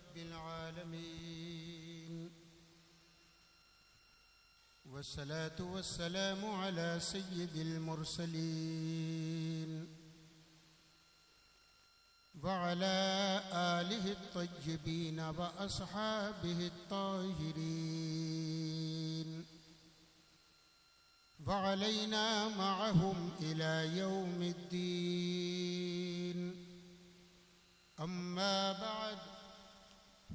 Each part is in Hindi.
रब्बिल आलमीन वस्सलातु वस्सलामु अला सय्यिदिल मुरसलीन व अला आलिहि त्तय्यिबीन व अस्हाबिहि त्ताहिरीन व अलैना मअहुम इला यौमिद्दीन। अम्मा बअद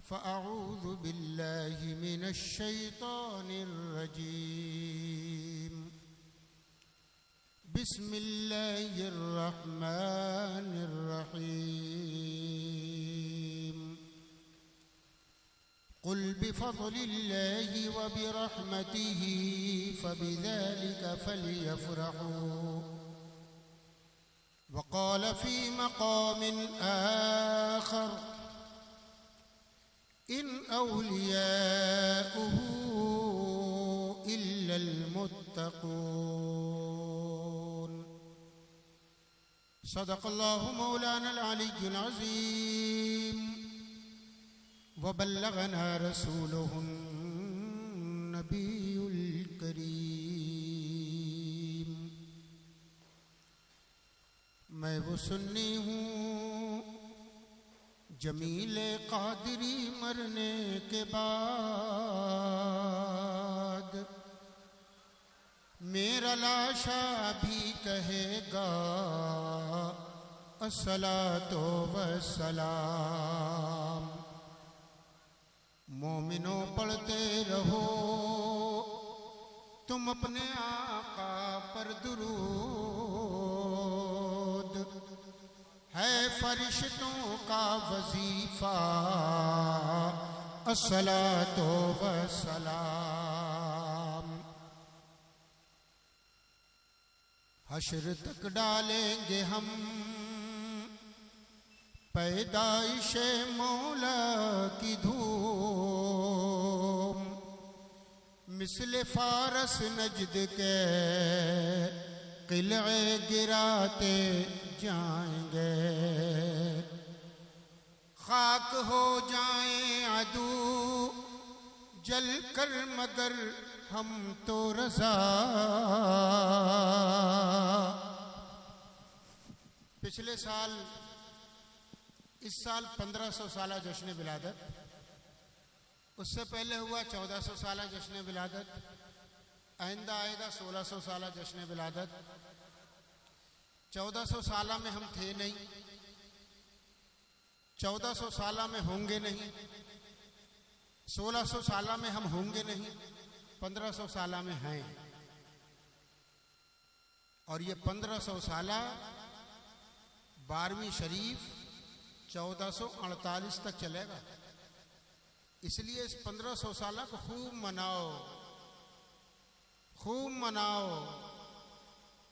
फ़अऊज़ु बिल्लाहि मिनश शैतानिर रजीम। बिस्मिल्लाहिर रहमानिर रहीम। क़ुल बिफ़ज़लिल्लाहि व बिरहमतिहि फ़बिज़ालिका फ़ल्यफ़रहू। वक़ाल फ़ी मक़ामिन आख़र इन औलियाउहु इल्लल मुत्तक़ून। सदक़ल्लाहु मौलानल अलिय्युल अज़ीम व बल्लगना रसूलुहुन नबियुल करीम। मैं वो सुन्नी हूँ जमीले कादरी मरने के बाद मेरा लाशा भी कहेगा अस्सलातो वस्सलाम। मोमिनो पढ़ते रहो तुम अपने आका पर दुरूद, है फरिश्तों का वजीफा अस्सलातो वस्सलाम। हश्र तक डालेंगे हम पैदाइशे मौला की धूम, मिसले फारस नजद के किले गिराते जाएंगे। खाक हो जाएं अदू जल कर मगर हम तो रज़ा। पिछले साल इस साल 1500 साला जश्न विलादत, उससे पहले हुआ 1400 साला जश्न विलादत, आइंदा आएगा 1600 साला जश्न विलादत। 1400 साला में हम थे नहीं, 1400 साला में होंगे नहीं, 1600 साला में हम होंगे नहीं, 1500 साला में हैं। और ये 1500 साला 12वीं शरीफ 1448 तक चलेगा। इसलिए इस 1500 साला को खूब मनाओ, खूब मनाओ।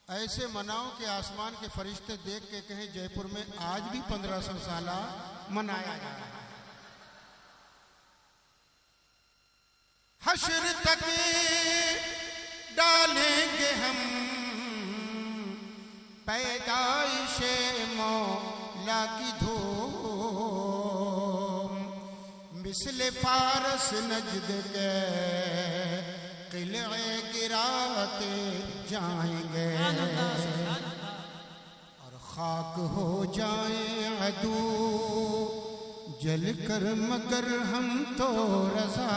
ऐसे मनाओ कि आसमान के फरिश्ते देख के कहें जयपुर में आज भी 1500 साला मनाया जा रहा है। हश्र तक डालेंगे हम पैदाइशे मौला की धूम, मिसले फारस नजद के किले गिराते जाएंगे। और खाक हो जाए अदू जल कर मगर हम तो रज़ा।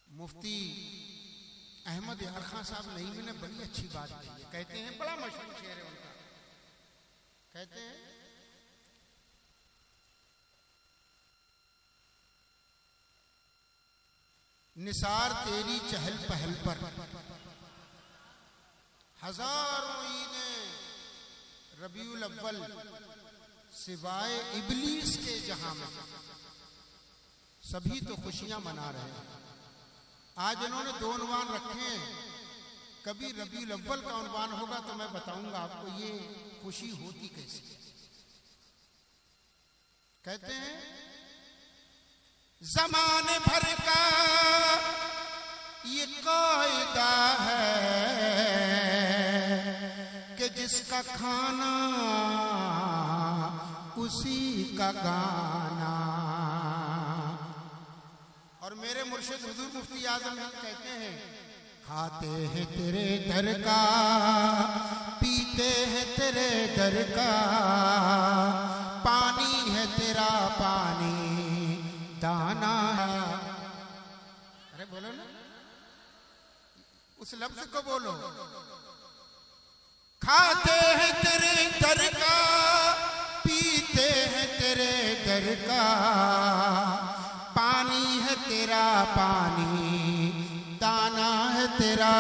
मुफ्ती अहमद यार खान साहब नईमी ने बड़ी अच्छी बात कही है। कहते हैं, बड़ा मशहूर शेर है उनका, कहते हैं निसार तेरी चहल पहल पर हजारों ईदें रबीउल अव्वल सिवाय इबलीस के जहां में सभी तो खुशियां मना रहे हैं। आज इन्होंने 2 उन्वान रखे हैं, कभी रबीउल अव्वल का उन्वान होगा तो मैं बताऊंगा आपको ये खुशी होती कैसे। कहते हैं ज़माने भर का ये कायदा है कि जिसका खाना उसी का गाना। और मेरे मुर्शिद हुजूर मुफ्ती आजम कहते हैं, खाते हैं तेरे दर का, पीते हैं तेरे दर का, पानी है तेरा पानी, दाना है। अरे बोलो ना, उस लफ्ज को बोलो। खाते हैं तेरे दर का, पीते हैं तेरे दर का, पानी है तेरा पानी, दाना है तेरा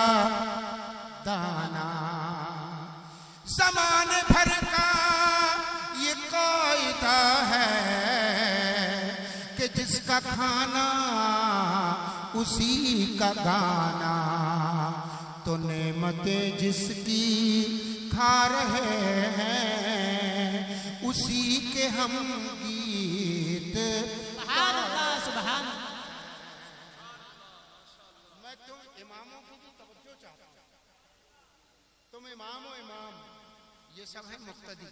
दाना। समान भर का ये कायदा है कि जिसका खाना उसी का गाना। तो नेमतें जिसकी खा रहे हैं उसी के हम गीत। सुभान अल्लाह, सुभान। मैं तुम इमामों की भी तवज्जो चाहता हूं। तुम इमाम हो इमाम, ये सब है मुक्तदी।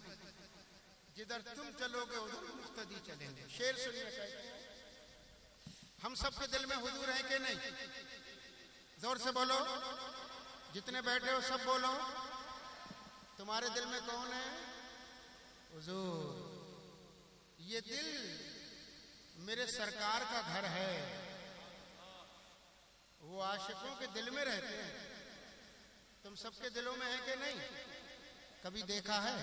जिधर तुम चलोगे उधर मुक्तदी चलेंगे। शेर सुनिए, कहते हैं, हम सबके दिल में हुजूर है कि नहीं? जोर से बोलो, जितने बैठे हो सब बोलो। तुम्हारे दिल में कौन है? हुजूर। ये दिल मेरे सरकार का घर है। वो आशिकों के दिल में रहते हैं। तुम सबके दिलों में है कि नहीं? कभी देखा है?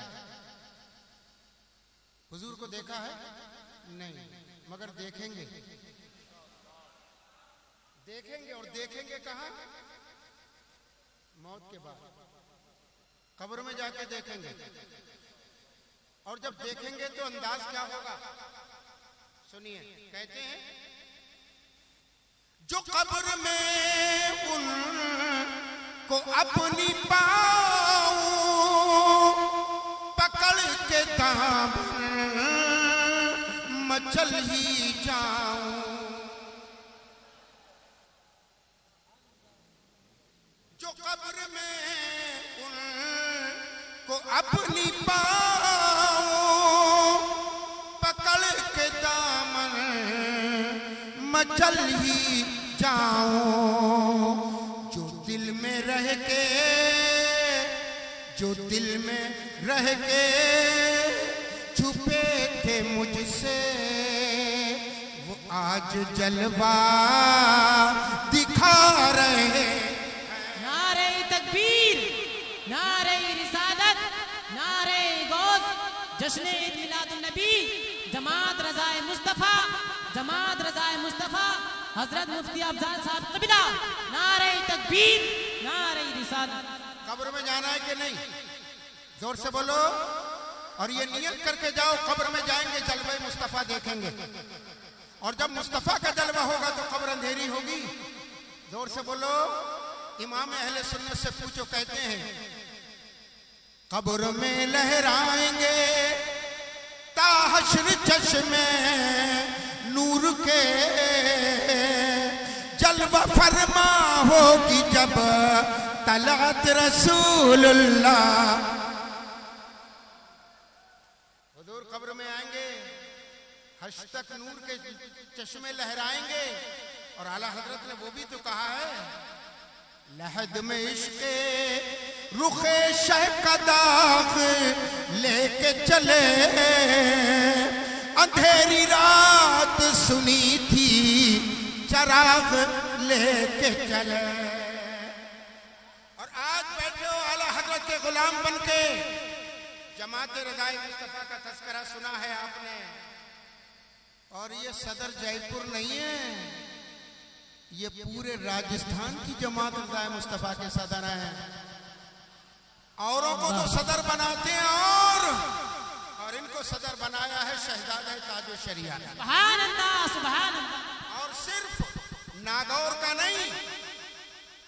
हुजूर को देखा है? नहीं, मगर देखेंगे। देखेंगे, और देखेंगे कहाँ? मौत के बाद कब्र में जाके देखेंगे। और जब देखेंगे तो अंदाज क्या होगा? सुनिए, कहते हैं, जो कब्र में उनको अपनी पाँव पकड़ के दामन मचल ही जाऊं। जो कब्र में उनको अपनी पाँव पकड़ के दामन मचल ही जाऊं। जो दिल में रह के, जो दिल में रह के छुपे थे मुझसे, वो आज जलवा दिखा रहे। नारे तकबीर, नारे रिसालत, नारे गौस, जश्न ईद मिलादुन नबी, जमात रज़ाए मुस्तफ़ा, जमात रज़ाए मुस्तफ़ा, हजरत मुफ्ती अफजाल साहब क़िबला। नारे तकबीर, नारे रिसालत। कब्र में जाना है कि नहीं? जोर से बोलो। और ये नियत करके जाओ, कब्र में जाएंगे जलवा मुस्तफ़ा देखेंगे। और जब मुस्तफ़ा का जलवा होगा तो कब्र अंधेरी होगी। जोर से बोलो। इमाम अहले सुन्नत से पूछो, कहते हैं, कब्र में लहराएंगे ताहश्र चश्मे नूर के, जलवा फरमा होगी जब तलात रसूलुल्लाह। हुजूर कब्र में आएंगे, हश्र तक नूर के चश्मे लहराएंगे। और आला हजरत ने वो भी तो कहा है, लहद में इश्क़े रुखे शह का दाग लेके चले, अंधेरी रात सुनी थी चराग लेके चले। और आज बैठे हो आला हजरत के गुलाम बनके। जमात रज़ाए मुस्तफ़ा का तज़किरा सुना है आपने। और ये सदर जयपुर नहीं है, ये पूरे राजस्थान की जमात रज़ाए मुस्तफ़ा के सदर हैं। औरों को तो सदर बनाते हैं और इनको सदर बनाया है शहजादा ताजो शरिया ने। सुभान अल्लाह, सुभान अल्लाह। और सिर्फ नागौर का नहीं,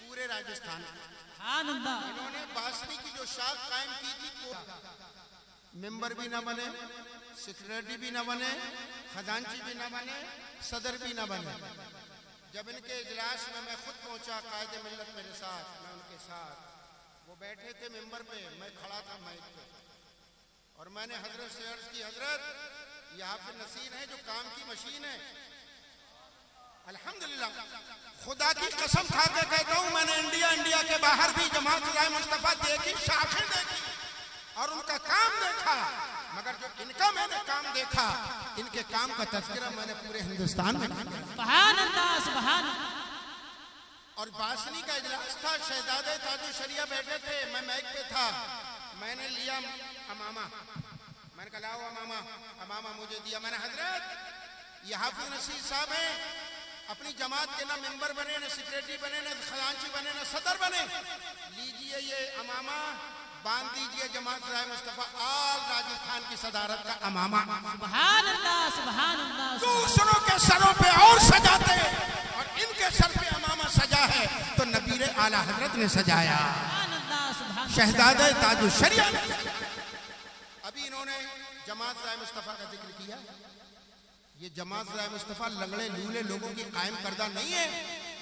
पूरे राजस्थान का। सुभान अल्लाह। इन्होंने बासनी की जो शाख कायम की थी, मेंबर भी ना बने, सेक्रेटरी भी ना बने, खजांची भी ना बने, सदर भी ना बने। जब इनके इजलास में मैं खुद पहुंचा, कायदे मिल्लत मेरे साथ, मैं उनके साथ, वो बैठे थे मेंबर पे, मैं खड़ा था माइक पे, और मैंने हजरत से अर्ज की, हजरत ये हाफिज नसीर है जो काम की मशीन है। अल्हम्दुलिल्लाह, खुदा की कसम खा के कहता हूं, मैंने इंडिया के बाहर भी जमात मुस्तफा देखी, शाखें देखी और उनका काम देखा, मगर जो इनका मैंने काम देखा, इनके काम का तज़किरा मैंने पूरे हिंदुस्तान में किया। सुभान अल्लाह, सुभान अल्लाह। और बासनी का इजलास था, शहजादे ताजु शरिया बैठे थे, मैं माइक पे था, मैंने लिया अमामा, मैंने कहा लाओ अमामा, अमामा मुझे दिया। मैंने हजरत ये हाफिज नसीर साहब हैं, अपनी जमात के ना मेंबर बने, ना सेक्रेटरी बने, ना खजांची बने, ना सदर बने, लीजिए ये अमामा, बांध दीजिए जमात राय मुस्तफा आल राजस्थान की सदारत का अमामा। सुभान अल्लाह, सुभान अल्लाह। दूसरों के सरों पे और सजाते और इनके सर पे अमामा सजा है तो नबीरे आला हजरत ने सजाया, शहजादे ताजु शरिया ने। अभी इन्होंने जमात राय मुस्तफा का जिक्र किया। ये जमात राय मुस्तफा लंगड़े लूले लोगों की कायम करदा नहीं है,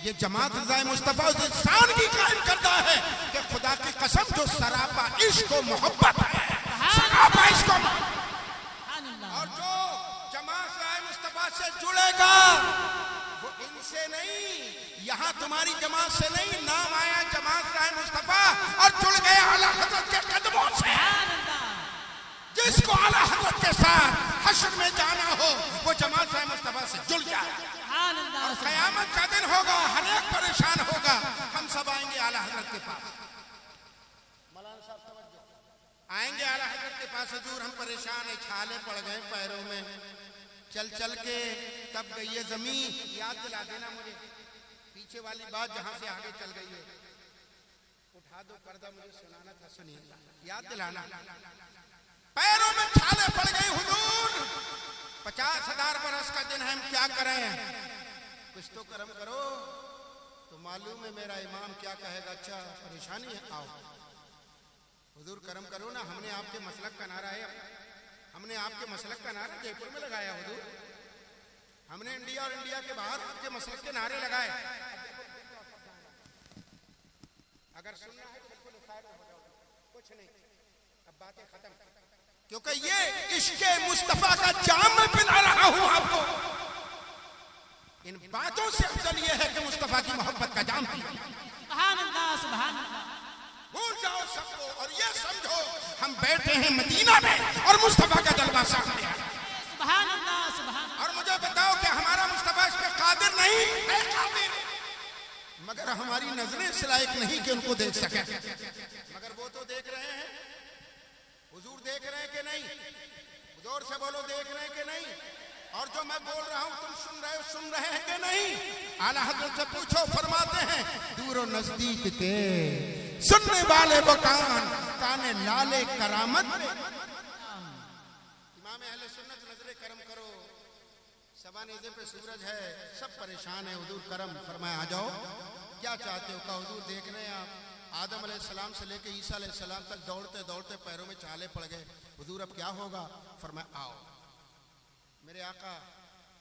ये जमात राय मुस्तफा उस इंसान की कायम करदा है कि खुदा की कसम जो सरापा इश्क और मोहब्बत है, सरापा इश्क और जो जमात राय मुस्तफा से जुड़ेगा वो इनसे नहीं, यहाँ तुम्हारी जमात से नहीं, नाम आया जमात राय मुस्तफा और जुड़ गया आला हजरत के कदमों से। जिसको आला हजरत के साथ हश्र में जाना हो वो जमात राय मुस्तफा से जुड़ जाए। और क़यामत का दिन होगा, हर एक परेशान होगा, हम सब आएंगे आला हजरत के पास। मौलाना साहब तवज्जो, आएंगे आला हजरत के पास, हुजूर हम परेशान है, छाले पड़ गए पैरों में, चल चल के तब गई है जमीन। याद दिला देना मुझे पीछे वाली बात जहां से आगे चल गई है, उठा दो पर्दा, मुझे सुनाना था, सुनिए, याद दिलाना। पैरों में छाले पड़ गई हुजूर, 50,000 बरस का दिन है, हम क्या करें, कुछ तो कर्म करो। तो मालूम है मेरा इमाम क्या कहेगा, अच्छा परेशानी है, आओ हुजूर कर्म करो ना। हमने आपके मसलक का नारा है, हमने आपके मसलक का नारा जयपुर में लगाया हुजूर, हमने इंडिया और इंडिया के बाहर आपके मसलक के नारे लगाए। अगर सुनना है तो बिल्कुल साइड हो जाओ, कुछ नहीं, अब बातें खत्म, क्योंकि ये इश्क़े मुस्तफा का जाम मैं पिला रहा हूं आपको। इन बातों से अफजल ये है कि मुस्तफा की मोहब्बत का जाम पिया। सुभान अल्लाह, सुभान अल्लाह। भूल जाओ सबको और ये समझो हम बैठे हैं मदीना में और मुस्तफा का जलवा सामने है। सुभान अल्लाह, सुभान। और मुझे बताओ कि हमारा मुस्तफा इस पे कादिर नहीं है, कादिर, मगर हमारी नजरें इस लायक नहीं कि उनको देख सके, मगर वो तो देख रहे हैं। हुजूर देख रहे हैं कि नहीं, जोर से बोलो, देख रहे हैं कि नहीं? और जो मैं बोल रहा हूं तुम सुन रहे हैं कि नहीं? आला हजरत से पूछो, फरमाते हैं दूर और नजदीक के सुनने वाले वो काने लाले करामत। इमाम अहले सुन्नत नजरे करम करो, सबा नेज़े पे सूरज है, सब परेशान है, हुजूर करम फरमाया आ जाओ, क्या चाहते हो? कहा हुजूर देख रहे हैं आप आदम अलैहिस्सलाम से लेके ईसा अलैहिस्सलाम तक दौड़ते दौड़ते पैरों में छाले पड़ गए, हुजूर अब क्या होगा? फरमाया आओ। मेरे आका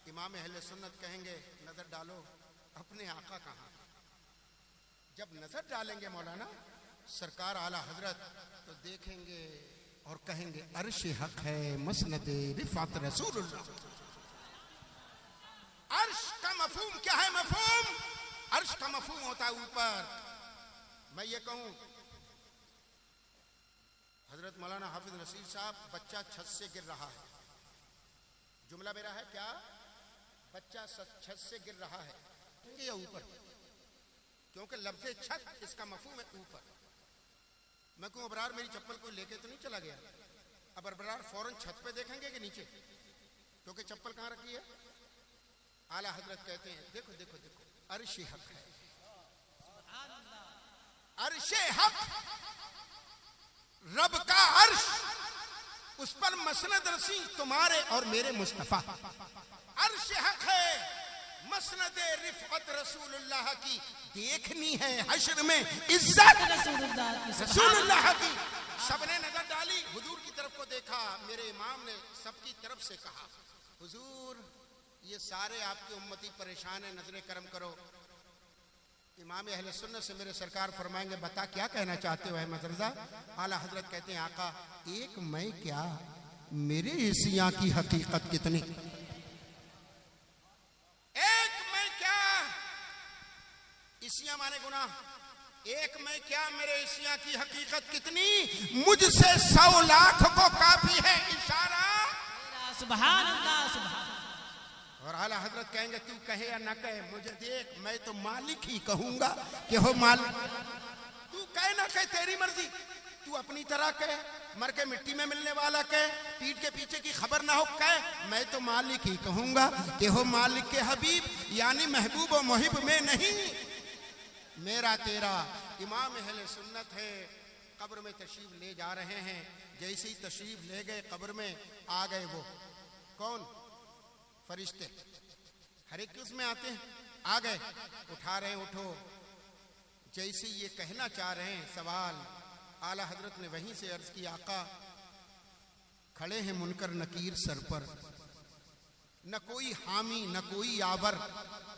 इमाम अहले सुन्नत कहेंगे नजर डालो, अपने आका कहाँ? जब नजर डालेंगे मौलाना सरकार आला हजरत तो देखेंगे और कहेंगे अर्श हक है मसनद रिफात रसूलुल्लाह। अर्श का मफहूम क्या है? मफहूम अर्श का मफहूम होता है ऊपर। मैं ये कहूं हजरत मौलाना हाफिज नसीर साहब, बच्चा छत से गिर रहा है, जुमला मेरा है क्या? बच्चा छत से गिर रहा है या ऊपर? क्योंकि लफ्ज़े छत इसका मफहूम है ऊपर। मैं कहूं अबरार मेरी चप्पल कोई लेके तो नहीं चला गया? अब अबरार फौरन छत पे देखेंगे कि नीचे? क्योंकि चप्पल कहां रखी है? आला हजरत कहते हैं देखो देखो देखो, अर्श हक है, अर्श हक, रब का अर्श, उस पर मसनद रसी तुम्हारे और मेरे मुस्तफा। अर्श हक है, मसनद रिफअत रसूलुल्लाह की देखनी है हश्र में इज्जत रसूलुल्लाह की। सबने नजर डाली, हुजूर की तरफ को देखा, मेरे इमाम ने सबकी तरफ से कहा हुजूर ये सारे आपके उम्मती परेशान है, नजरे करम करो। इमाम अहले सुन्नत से मेरे सरकार फरमाएंगे, बता क्या कहना चाहते हो अहमद रजा? आला हजरत कहते हैं, आका एक मैं क्या, मेरे इसियां की हकीकत कितनी। एक मैं क्या, इसियां माने गुनाह, एक मैं क्या, मेरे इसियां की हकीकत कितनी, मुझसे 100 लाख को काफी है इशारा। सुभान अल्लाह, सुभान। और आला हजरत कहेंगे, तू कहे या ना कहे, मुझे देख, मैं तो मालिक ही कहूंगा कि हो मालिक। तू कहे ना कहे तेरी मर्जी, तू अपनी तरह कहे, मर के मिट्टी में मिलने वाला कहे, पीठ के पीछे की खबर ना हो कहे, मैं तो मालिक ही कहूंगा कि हो मालिक के हबीब, यानी महबूब और मुहिब में नहीं, मेरा तेरा। इमाम अहले सुन्नत है, कब्र में तशरीफ ले जा रहे हैं। जैसे ही तशरीफ ले गए कब्र में, आ गए वो कौन, फरिश्ते, हर एक उसमें आते हैं, आ गए, उठा रहे, उठो। जैसे ये कहना चाह रहे हैं सवाल, आला हजरत ने वहीं से अर्ज की, आका खड़े हैं मुनकर नकीर सर पर, न कोई हामी न कोई यावर,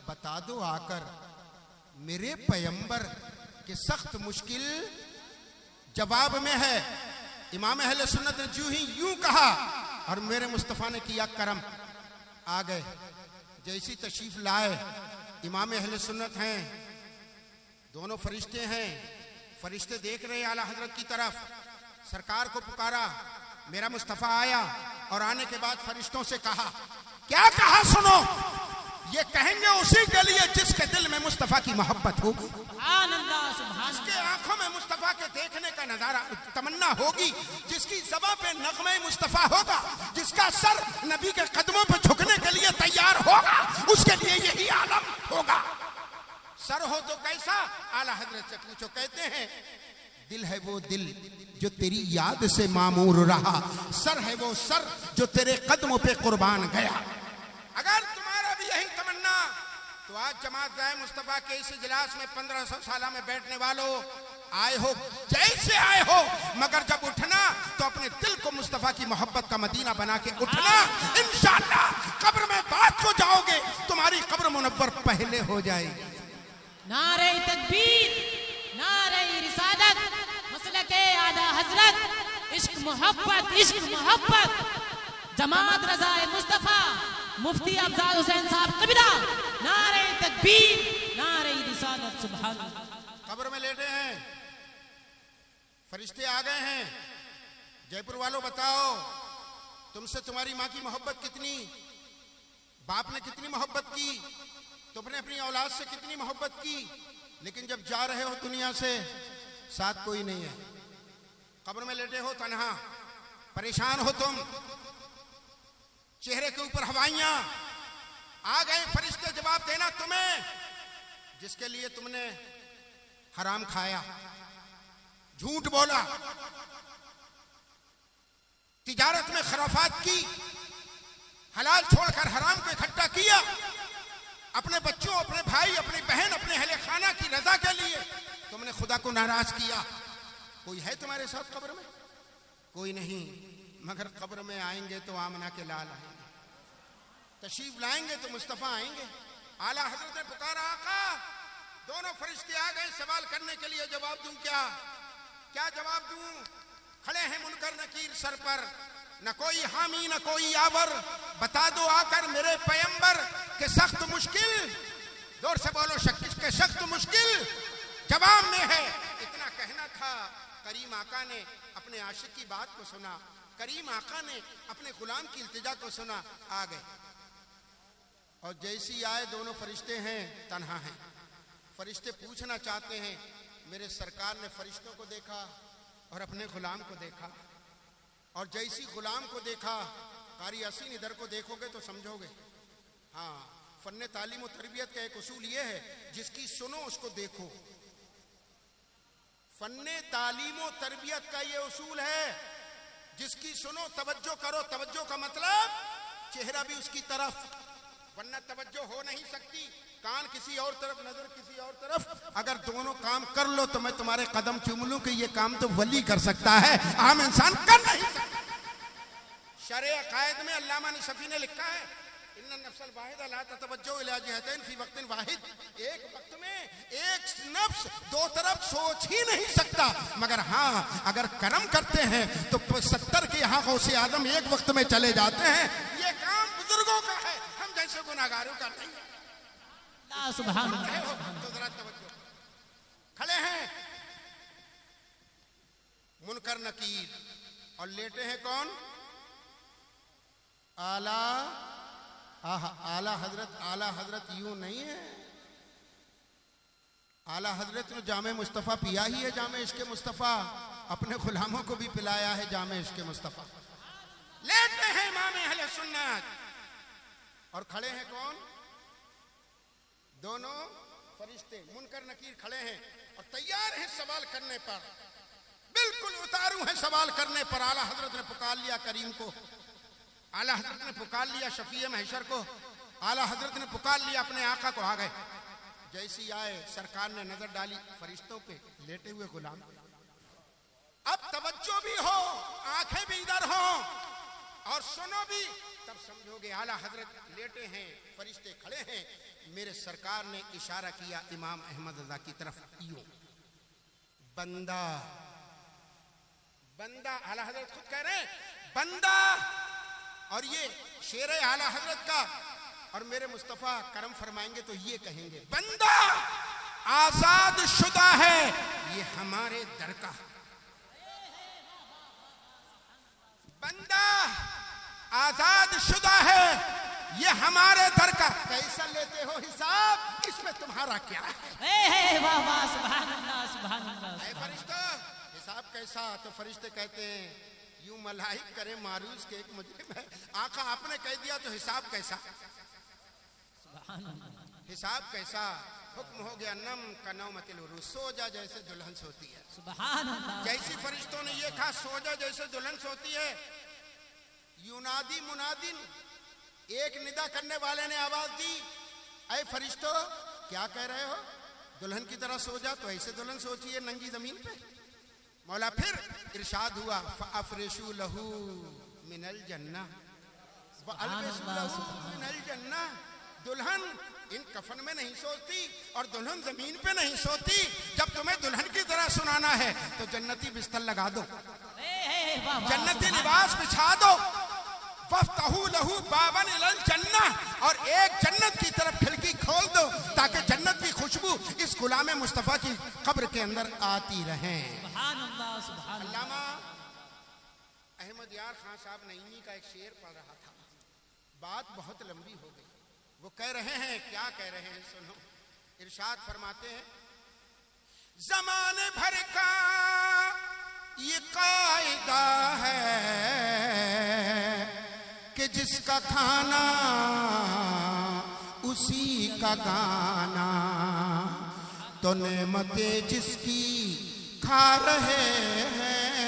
बता दो आकर मेरे पैगंबर के सख्त मुश्किल जवाब में है। इमाम अहले सुन्नत ने जो ही यूं कहा और मेरे मुस्तफ़ा ने किया करम, आ गए। जैसी तशरीफ लाए, इमाम अहले सुन्नत हैं, दोनों फरिश्ते हैं, फरिश्ते देख रहे आला हजरत की तरफ, सरकार को पुकारा, मेरा मुस्तफ़ा आया और आने के बाद फरिश्तों से कहा, क्या कहा सुनो, ये कहेंगे उसी के लिए जिसके दिल में मुस्तफ़ा की मोहब्बत होगी, जिसके आंखों में मुस्तफ़ा के देखने का नजारा तमन्ना होगी, जिसकी ज़बां पे नगमे मुस्तफ़ा होगा, जिसका सर नबी के कदमों पे झुकने के लिए तैयार होगा, उसके लिए यही आलम होगा। सर हो तो कैसा, आला हजरत से पूछो। कहते हैं, दिल है वो दिल जो तेरी याद से मामूर रहा, सर है वो सर जो तेरे कदमों पे कुर्बान गया। अगर तुम्हारा भी यही तमन्ना, तो आज जमात जाए मुस्तफ़ा के इस इजलास में 1500 साल में बैठने वालों आए हो, जैसे आए हो, मगर जब उठना तो अपने दिल को मुस्तफ़ा की मोहब्बत का मदीना बना के उठना। इंशाअल्लाह कब्र में बात को जाओगे, तुम्हारी कब्र मुनव्वर पहले हो जाएगी। नारे तकबीर, नारे रिसालत, मसलके आला हजरत, इश्क मोहब्बत, इश्क मोहब्बत, जमात रज़ाए मुस्तफ़ा मुफ्ती अफजाल हुसैन साहब कबीरा, नारे तकबीर, नारे रिसालत, सुभान अल्लाह। कब्र में लेटे हैं, फरिश्ते आ गए हैं। जयपुर वालों बताओ, तुमसे तुम्हारी माँ की मोहब्बत कितनी, बाप ने कितनी मोहब्बत की, तुमने अपनी औलाद से कितनी मोहब्बत की, लेकिन जब जा रहे हो दुनिया से, साथ कोई नहीं है, कब्र में लेटे हो तन्हा, परेशान हो तुम, चेहरे के ऊपर हवाइयां, आ गए फरिश्ते जवाब देना तुम्हें, जिसके लिए तुमने हराम खाया, झूठ बोला, तिजारत में खराफात की, हलाल छोड़कर हराम को इकट्ठा किया, अपने बच्चों, अपने भाई, अपनी बहन, अपने अहले खाना की रजा के लिए तुमने खुदा को नाराज किया। कोई है तुम्हारे साथ कब्र में? कोई नहीं, मगर कब्र में आएंगे तो आमना के लाल आएंगे, तशरीफ लाएंगे तो मुस्तफ़ा आएंगे। आला हजरत ने पुकारा, आका दोनों फरिश्ते आ गए सवाल करने के लिए, जवाब दूं क्या, क्या जवाब दूं? खड़े हैं मुनकर नकीर सर पर, न कोई हामी न कोई यावर, बता दो आकर मेरे पैगंबर के सख्त मुश्किल, जोर से बोलो के सख्त मुश्किल जवाब में है। इतना कहना था, करीम आका ने अपने आशिक की बात को सुना, करीम आका ने अपने गुलाम की इल्तिजा को सुना, आ गए। और जैसी आए, दोनों फरिश्ते हैं, तन्हा हैं, फरिश्ते पूछना चाहते हैं। मेरे सरकार ने फरिश्तों को देखा और अपने गुलाम को देखा, और जैसी गुलाम को देखा, कारी असीन इधर को देखोगे तो समझोगे। हाँ, फन्ने तालीम और तरबियत का एक उसूल ये है, जिसकी सुनो उसको देखो। फन्ने तालीम और तरबियत का ये उसूल है, जिसकी सुनो तवज्जो करो। तवज्जो का मतलब चेहरा भी उसकी तरफ, वरना तवज्जो हो नहीं सकती। कान किसी और तरफ, नजर किसी और तरफ। अगर दोनों काम कर लो तो मैं तुम्हारे कदम चूम लूं कि ये काम तो वली कर सकता है, आम इंसान कर नहीं सकता। शरे अकायद में अल्लामा नसफी ने लिखा है, इन्नन नफ्सल वाहिदा ला ततवज्जो इला जिहतैन फी वक्तिन वाहिद, एक वक्त में एक नफ्स दो तरफ सोच ही नहीं सकता, मगर हाँ अगर कर्म करते हैं तो 70 के यहाँ गौसे आदम एक वक्त में चले जाते हैं। ये काम बुजुर्गों का है, हम जैसे गुनाहगारों का नहीं है। सुभान तो जरा तवज्जो, खड़े हैं मुनकर नकीर और लेटे हैं कौन? आला आला हजरत। आला हजरत यूं नहीं है, आला हजरत ने जामे मुस्तफ़ा पिया ही है, जामे इश्क़ मुस्तफ़ा, अपने गुलामों को भी पिलाया है जामे इश्क़ मुस्तफ़ा। लेटे हैं इमाम अहले सुन्नत और खड़े हैं कौन? दोनों फरिश्ते मुनकर नकीर खड़े हैं और तैयार हैं सवाल करने पर, बिल्कुल उतारू हैं सवाल करने पर। आला हजरत ने पुकार लिया करीम को, आला हजरत ने पुकार लिया शफीए महशर को, आला हजरत ने पुकार लिया अपने आका को। आ गए, जैसी आए सरकार ने नजर डाली फरिश्तों पे, लेटे हुए गुलाम। अब तवज्जो भी हो, आंखें भी इधर हो और सुनो भी, तब समझोगे आला हजरत लेटे हैं, फरिश्ते खड़े हैं। मेरे सरकार ने इशारा किया इमाम अहमद रजा की तरफ, यूं बंदा बंदा। आला हजरत खुद कह रहे हैं बंदा, और ये शेर है आला हजरत का। और मेरे मुस्तफा करम फरमाएंगे तो ये कहेंगे बंदा आजाद शुदा है, ये हमारे दर का। बंदा आजाद शुदा है, ये हमारे दर का। कैसा लेते हो हिसाब, इसमें तुम्हारा क्या है? वाह वाह, सुभान अल्लाह सुभान अल्लाह। फरिश्ता हिसाब कैसा? तो फरिश्ते कहते हैं यूं मलाइक करे मारूस के एक मुजरिम है, आका आपने कह दिया तो हिसाब कैसा? हिसाब कैसा? हुक्म हो गया नम का नौमतिल उरूस, सो जा जैसे दुल्हन सोती है। सुभान अल्लाह। जैसी फरिश्तों ने ये कहा सो जा जैसे दुल्हन सोती है, यूनादी मुनादिन, एक निदा करने वाले ने आवाज दी, ऐ फरिश्तों क्या कह रहे हो? दुल्हन की तरह सो जा, तो ऐसे दुल्हन सोचिए नंगी जमीन पे। मौला फिर इरशाद हुआ फअफ्रिशू लहू मिनल जन्ना व अलबिसू लहू मिनल जन्ना। दुल्हन इन कफन में नहीं सोती और दुल्हन जमीन पे नहीं सोती। जब तुम्हें दुल्हन की तरह सुनाना है तो जन्नती बिस्तर लगा दो, जन्नती लिबास बिछा दो, वफ्तहू लहू बाबन इलल जन्ना, और एक जन्नत की तरफ खिड़की खोल दो ताकि जन्नत की खुशबू इस गुलाम मुस्तफा की कब्र के अंदर आती रहे। अल्लामा अहमद यार खान साहब नईमी का एक शेर पढ़ रहा था, बात बहुत लंबी हो गई। वो कह रहे हैं, क्या कह रहे हैं सुनो, इरशाद फरमाते हैं जमाने भर का ये कायदा है कि जिसका खाना उसी का गाना, तो नेमतें जिसकी खा रहे हैं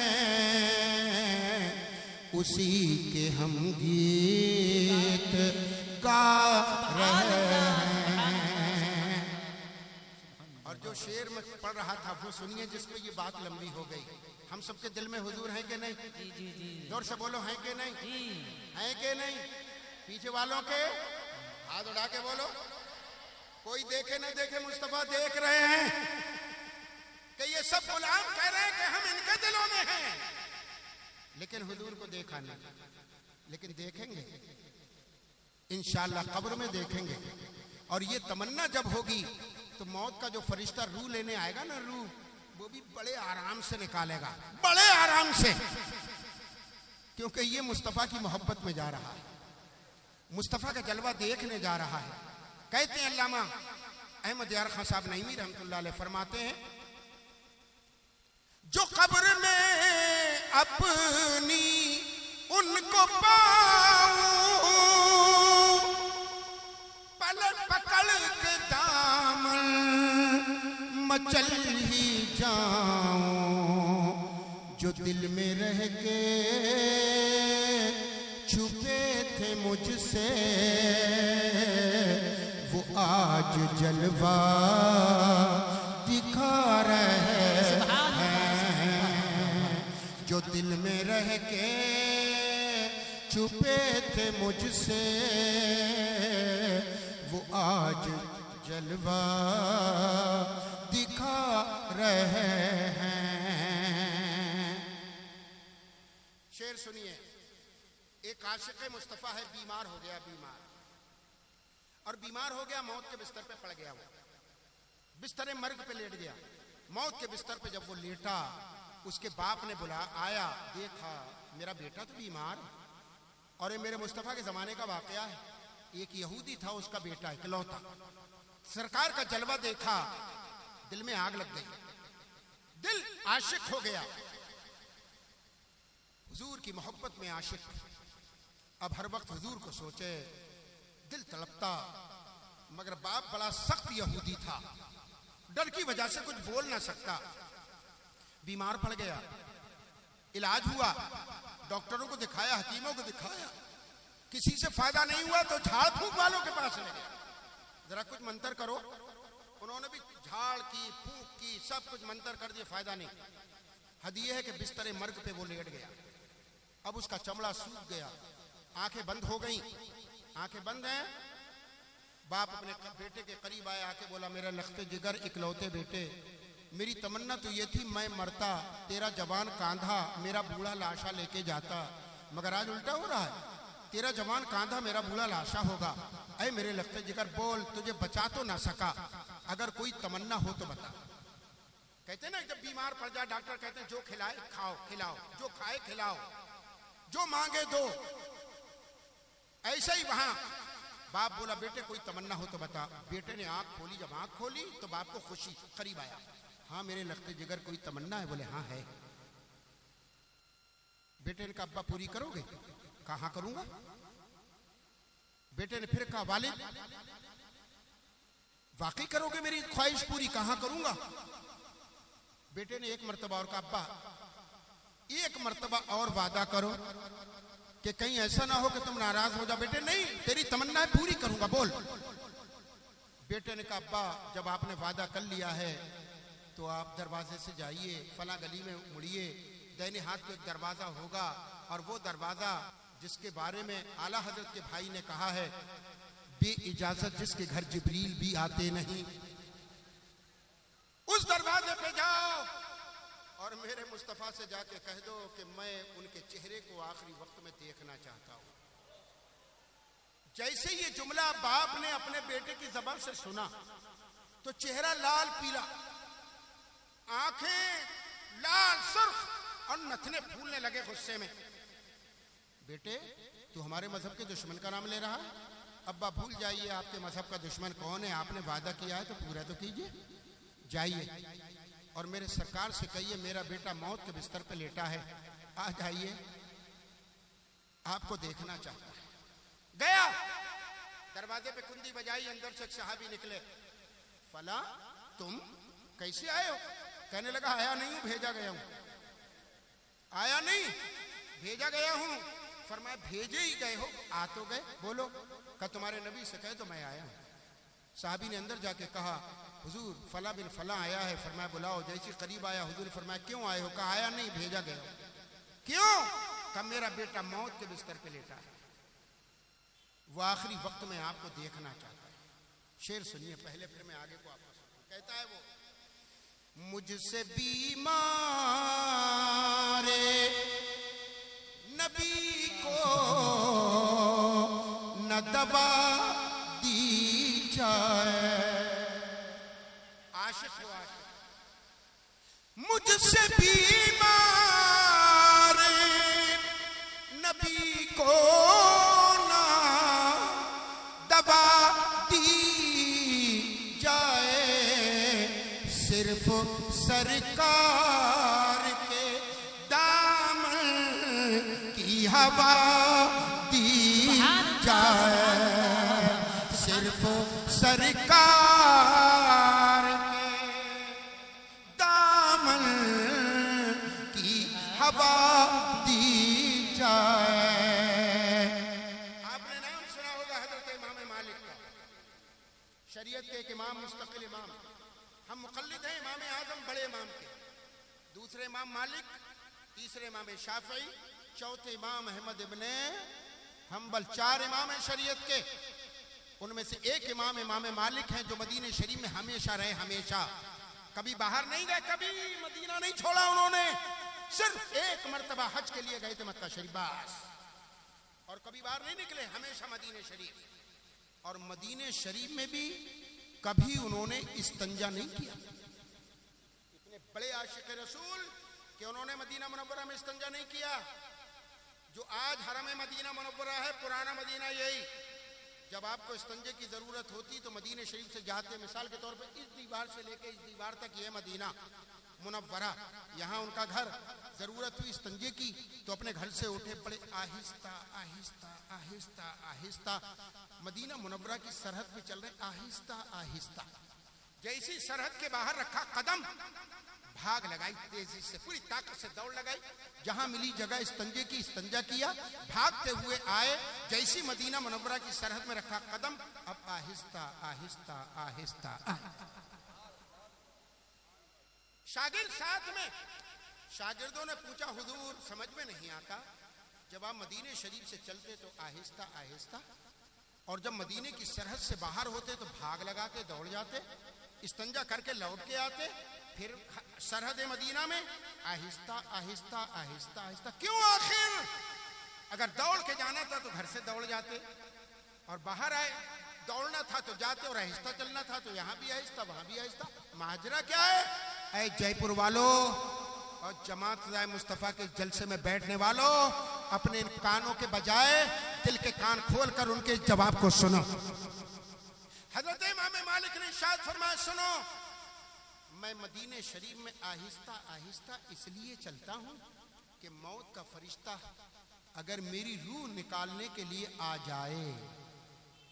उसी के हम गीत गा रहे हैं। और जो शेर में पढ़ रहा था वो सुनिए, जिसमें ये बात लंबी हो गई। हम सबके दिल में हुजूर हैं कि नहीं? जी जी जी, जोर से बोलो, हैं कि नहीं? जी हैं कि नहीं? पीछे वालों के हाथ उठा के बोलो। कोई देखे न देखे, मुस्तफा देख रहे हैं कि ये सब गुलाम कह रहे हैं कि हम इनके दिलों में हैं, लेकिन हुजूर को देखा नहीं। लेकिन देखेंगे इंशाअल्लाह, कब्र में देखेंगे। और ये तमन्ना जब होगी तो मौत का जो फरिश्ता रूह लेने आएगा ना, रूह, वो भी बड़े आराम से निकालेगा, बड़े आराम से, क्योंकि ये मुस्तफा की मोहब्बत में जा रहा है, मुस्तफा का जलवा देखने जा रहा है। कहते हैं अल्लामा अहमद यार खान साहब नईमी रहमतुल्लाह अलैह फरमाते हैं, जो कब्र में अपनी उनको पाऊं, पलक पकड़ के दामन मचल ही जाऊं, जो दिल में रह के छुपे थे मुझसे वो आज जलवा दिखा रहे हैं। जो दिल में रह के छुपे थे मुझसे वो आज जलवा दिखा रहे हैं। शेर सुनिए। एक आशिक़ मुस्तफ़ा है, बीमार हो गया, और बीमार हो गया, मौत के बिस्तर पे पड़ गया। वो बिस्तर मर्ग पे लेट गया। मौत के बिस्तर पे जब वो लेटा, उसके बाप ने आया, देखा मेरा बेटा तो बीमार है, और ये मेरे मुस्तफ़ा के ज़माने का वाक़या है। एक यहूदी था, उसका बेटा इकलौता। सरकार का जलवा देखा, दिल में आग लग गई, दिल आशिक हो गया, हुजूर की मोहब्बत में आशिक। अब हर वक्त हुजूर को सोचे, दिल तड़पता। मगर बाप बड़ा सख्त यहूदी था, डर की वजह से कुछ बोल ना सकता। बीमार पड़ गया, इलाज हुआ, डॉक्टरों को दिखाया, हकीमों को दिखाया, किसी से फायदा नहीं हुआ तो झाड़ फूक वालों के पास ले गया, जरा कुछ मंत्र करो। उन्होंने भी झाड़ की, फूक की, सब कुछ मंत्र कर दिए, फायदा नहीं। हदीये है कि बिस्तर मर्ग पे वो लेट गया। अब उसका चमड़ा सूख गया, आंखें बंद हो गई। आंखें बंद हैं। बाप अपने बेटे के करीब आया, आके बोला, मेरा लख्ते जिगर इकलौते बेटे, मेरी तमन्ना तो ये थी मैं मरता, तेरा जवान कांधा मेरा बूढ़ा लाशा लेके जाता, मगर आज उल्टा हो रहा है, तेरा जवान कांधा मेरा बूढ़ा लाशा होगा। ऐ मेरे लख्ते जिगर बोल, तुझे बचा तो ना सका, अगर कोई तमन्ना हो तो बता। कहते ना जब बीमार पड़ जाए डॉक्टर कहते हैं जो खिलाए खाओ खिलाओ, जो खाए खिलाओ, जो मांगे दो। ऐसे ही वहां बाप बोला, बेटे कोई तमन्ना हो तो बता। बेटे ने आंख खोली, जब आंख खोली तो बाप को खुशी, करीब आया, हाँ मेरे लख्ते जिगर कोई तमन्ना है? बोले हाँ है। बेटे ने कहा अब्बा पूरी करोगे? कहा करूंगा। बेटे ने फिर कहा वालिद वाकई करोगे मेरी ख्वाहिश पूरी? कहा करूंगा। बेटे ने एक मर्तबा और कहा अब्बा एक मर्तबा और वादा करो कि कहीं ऐसा ना हो कि तुम नाराज हो जाओ। बेटे नहीं, तेरी तमन्ना पूरी करूंगा, बोल। बेटे ने कहा अब्बा जब आपने वादा कर लिया है तो आप दरवाजे से जाइए, फला गली में मुड़िए, दाहिने हाथ को एक दरवाजा होगा, और वो दरवाजा जिसके बारे में आला हजरत के भाई ने कहा है, बे इजाजत जिसके घर जिब्रील भी आते नहीं, उस दरवाजे पे जाओ और मेरे मुस्तफा से जाके कह दो कि मैं उनके चेहरे को आखिरी वक्त में देखना चाहता हूं। जैसे ये जुमला बाप ने अपने बेटे की ज़बान से सुना तो चेहरा लाल पीला, आंखें लाल सुर्ख और नथने फूलने लगे गुस्से में। बेटे तू हमारे मजहब के दुश्मन का नाम ले रहा है? अब्बा भूल जाइए आपके मजहब का दुश्मन कौन है, आपने वादा किया है तो पूरा तो कीजिए। जाइए और मेरे सरकार से कहिए मेरा बेटा मौत के बिस्तर पे लेटा है, आ जाइए, आपको देखना चाहता है। गया, दरवाजे पे कुंडी बजाई, अंदर से एक सहाबी निकले। फला तुम कैसे आए हो? कहने लगा आया नहीं हूं, भेजा गया हूं। आया नहीं, भेजा गया हूं। फरमाया भेजे ही गए हो, आ तो गए, बोलो। कहा तुम्हारे नबी से कहे तो मैं आया हूं। साहबी ने अंदर जाके कहा हुजूर फला बिन फला आया है। फरमाया बुलाओ। जैसे करीब आया हुजूर फरमाया क्यों आए हो? कहा आया नहीं, भेजा गया। क्यों? कहा मेरा बेटा मौत के बिस्तर पे लेटा है, वो आखिरी वक्त में आपको देखना चाहता है। शेर सुनिए पहले, फिर मैं आगे को आपको सुनाऊं। कहता है वो, मुझसे बीमार नबी को न दवा दी जाए। आशिक हो आशिक। मुझसे बीमार नबी को ना दवा दी जाए, सिर्फ सरकार के दामन की हवा दी जाए, सिर्फ सरकार के दामन की हवा दी जाए। आपने नाम सुना होगा हजरत इमाम मालिक का, शरीयत के एक इमाम, मुस्तकिल इमाम। हम मुक़ल्लिद हैं इमाम आज़म बड़े इमाम के, दूसरे इमाम मालिक, तीसरे इमाम शाफ़ी, चौथे इमाम अहमद इब्ने हम बल 4 इमाम हैं शरीयत के, उनमें से एक इमाम इमाम मालिक हैं जो मदीने शरीफ में हमेशा रहे, हमेशा कभी बाहर नहीं गए, कभी मदीना नहीं छोड़ा उन्होंने। सिर्फ एक मर्तबा हज के लिए गए थे मक्का शरीफ बस, और कभी बाहर नहीं निकले, हमेशा मदीने शरीफ। और मदीने शरीफ में भी कभी उन्होंने इस्तंजा नहीं किया। इतने बड़े आशिक रसूल कि उन्होंने मदीना मुनव्वरा में इस्तंजा नहीं किया। जो आज हरम मदीना मुनव्वरा है, पुराना मदीना यही, जब आपको इस्तंजे की जरूरत होती तो मदीने शरीफ से जाते, मिसाल के तौर पर इस दीवार से लेके इस दीवार तक ये मदीना मुनव्वरा, यहाँ उनका घर, जरूरत हुई इस्तंजे की तो अपने घर से उठे पड़े, आहिस्ता आहिस्ता आहिस्ता आहिस्ता मदीना मुनव्वरा की सरहद पे चल रहे, आहिस्ता आहिस्ता। जैसी सरहद के बाहर रखा कदम, भाग लगाई तेजी से, पूरी ताकत से दौड़ लगाई, जहां मिली जगह इस्तंजे की इस्तंजा किया, भागते हुए आए, जैसी मदीना मुनव्वरा की सरहद में रखा कदम, अब आहिस्ता आहिस्ता आहिस्ता। शागिर्द साथ में, शागिर्दों ने पूछा हुजूर समझ में नहीं आता, जब आप मदीने शरीफ से चलते तो आहिस्ता आहिस्ता, और जब मदीने की सरहद से बाहर होते तो भाग लगा के दौड़ जाते, इस्तंजा करके लौट के आते, फिर सरहद मदीना में आहिस्ता आहिस्ता आहिस्ता आहिस्ता। क्यों? आखिर अगर दौड़ के जाना था तो घर से दौड़ जाते, और बाहर आए दौड़ना था तो जाते, और आहिस्ता चलना था तो यहाँ भी आहिस्ता वहां भी आहिस्ता। माजरा क्या है? ऐ जयपुर वालों और जमात मुस्तफा के जलसे में बैठने वालों, अपने कानों के बजाय दिल के कान खोल कर उनके जवाब को सुनो। हजरत इमाम मालिक ने इरशाद फरमाया, सुनो, मैं मदीने शरीफ में आहिस्ता आहिस्ता इसलिए चलता हूं कि मौत का फरिश्ता अगर मेरी रूह निकालने के लिए आ जाए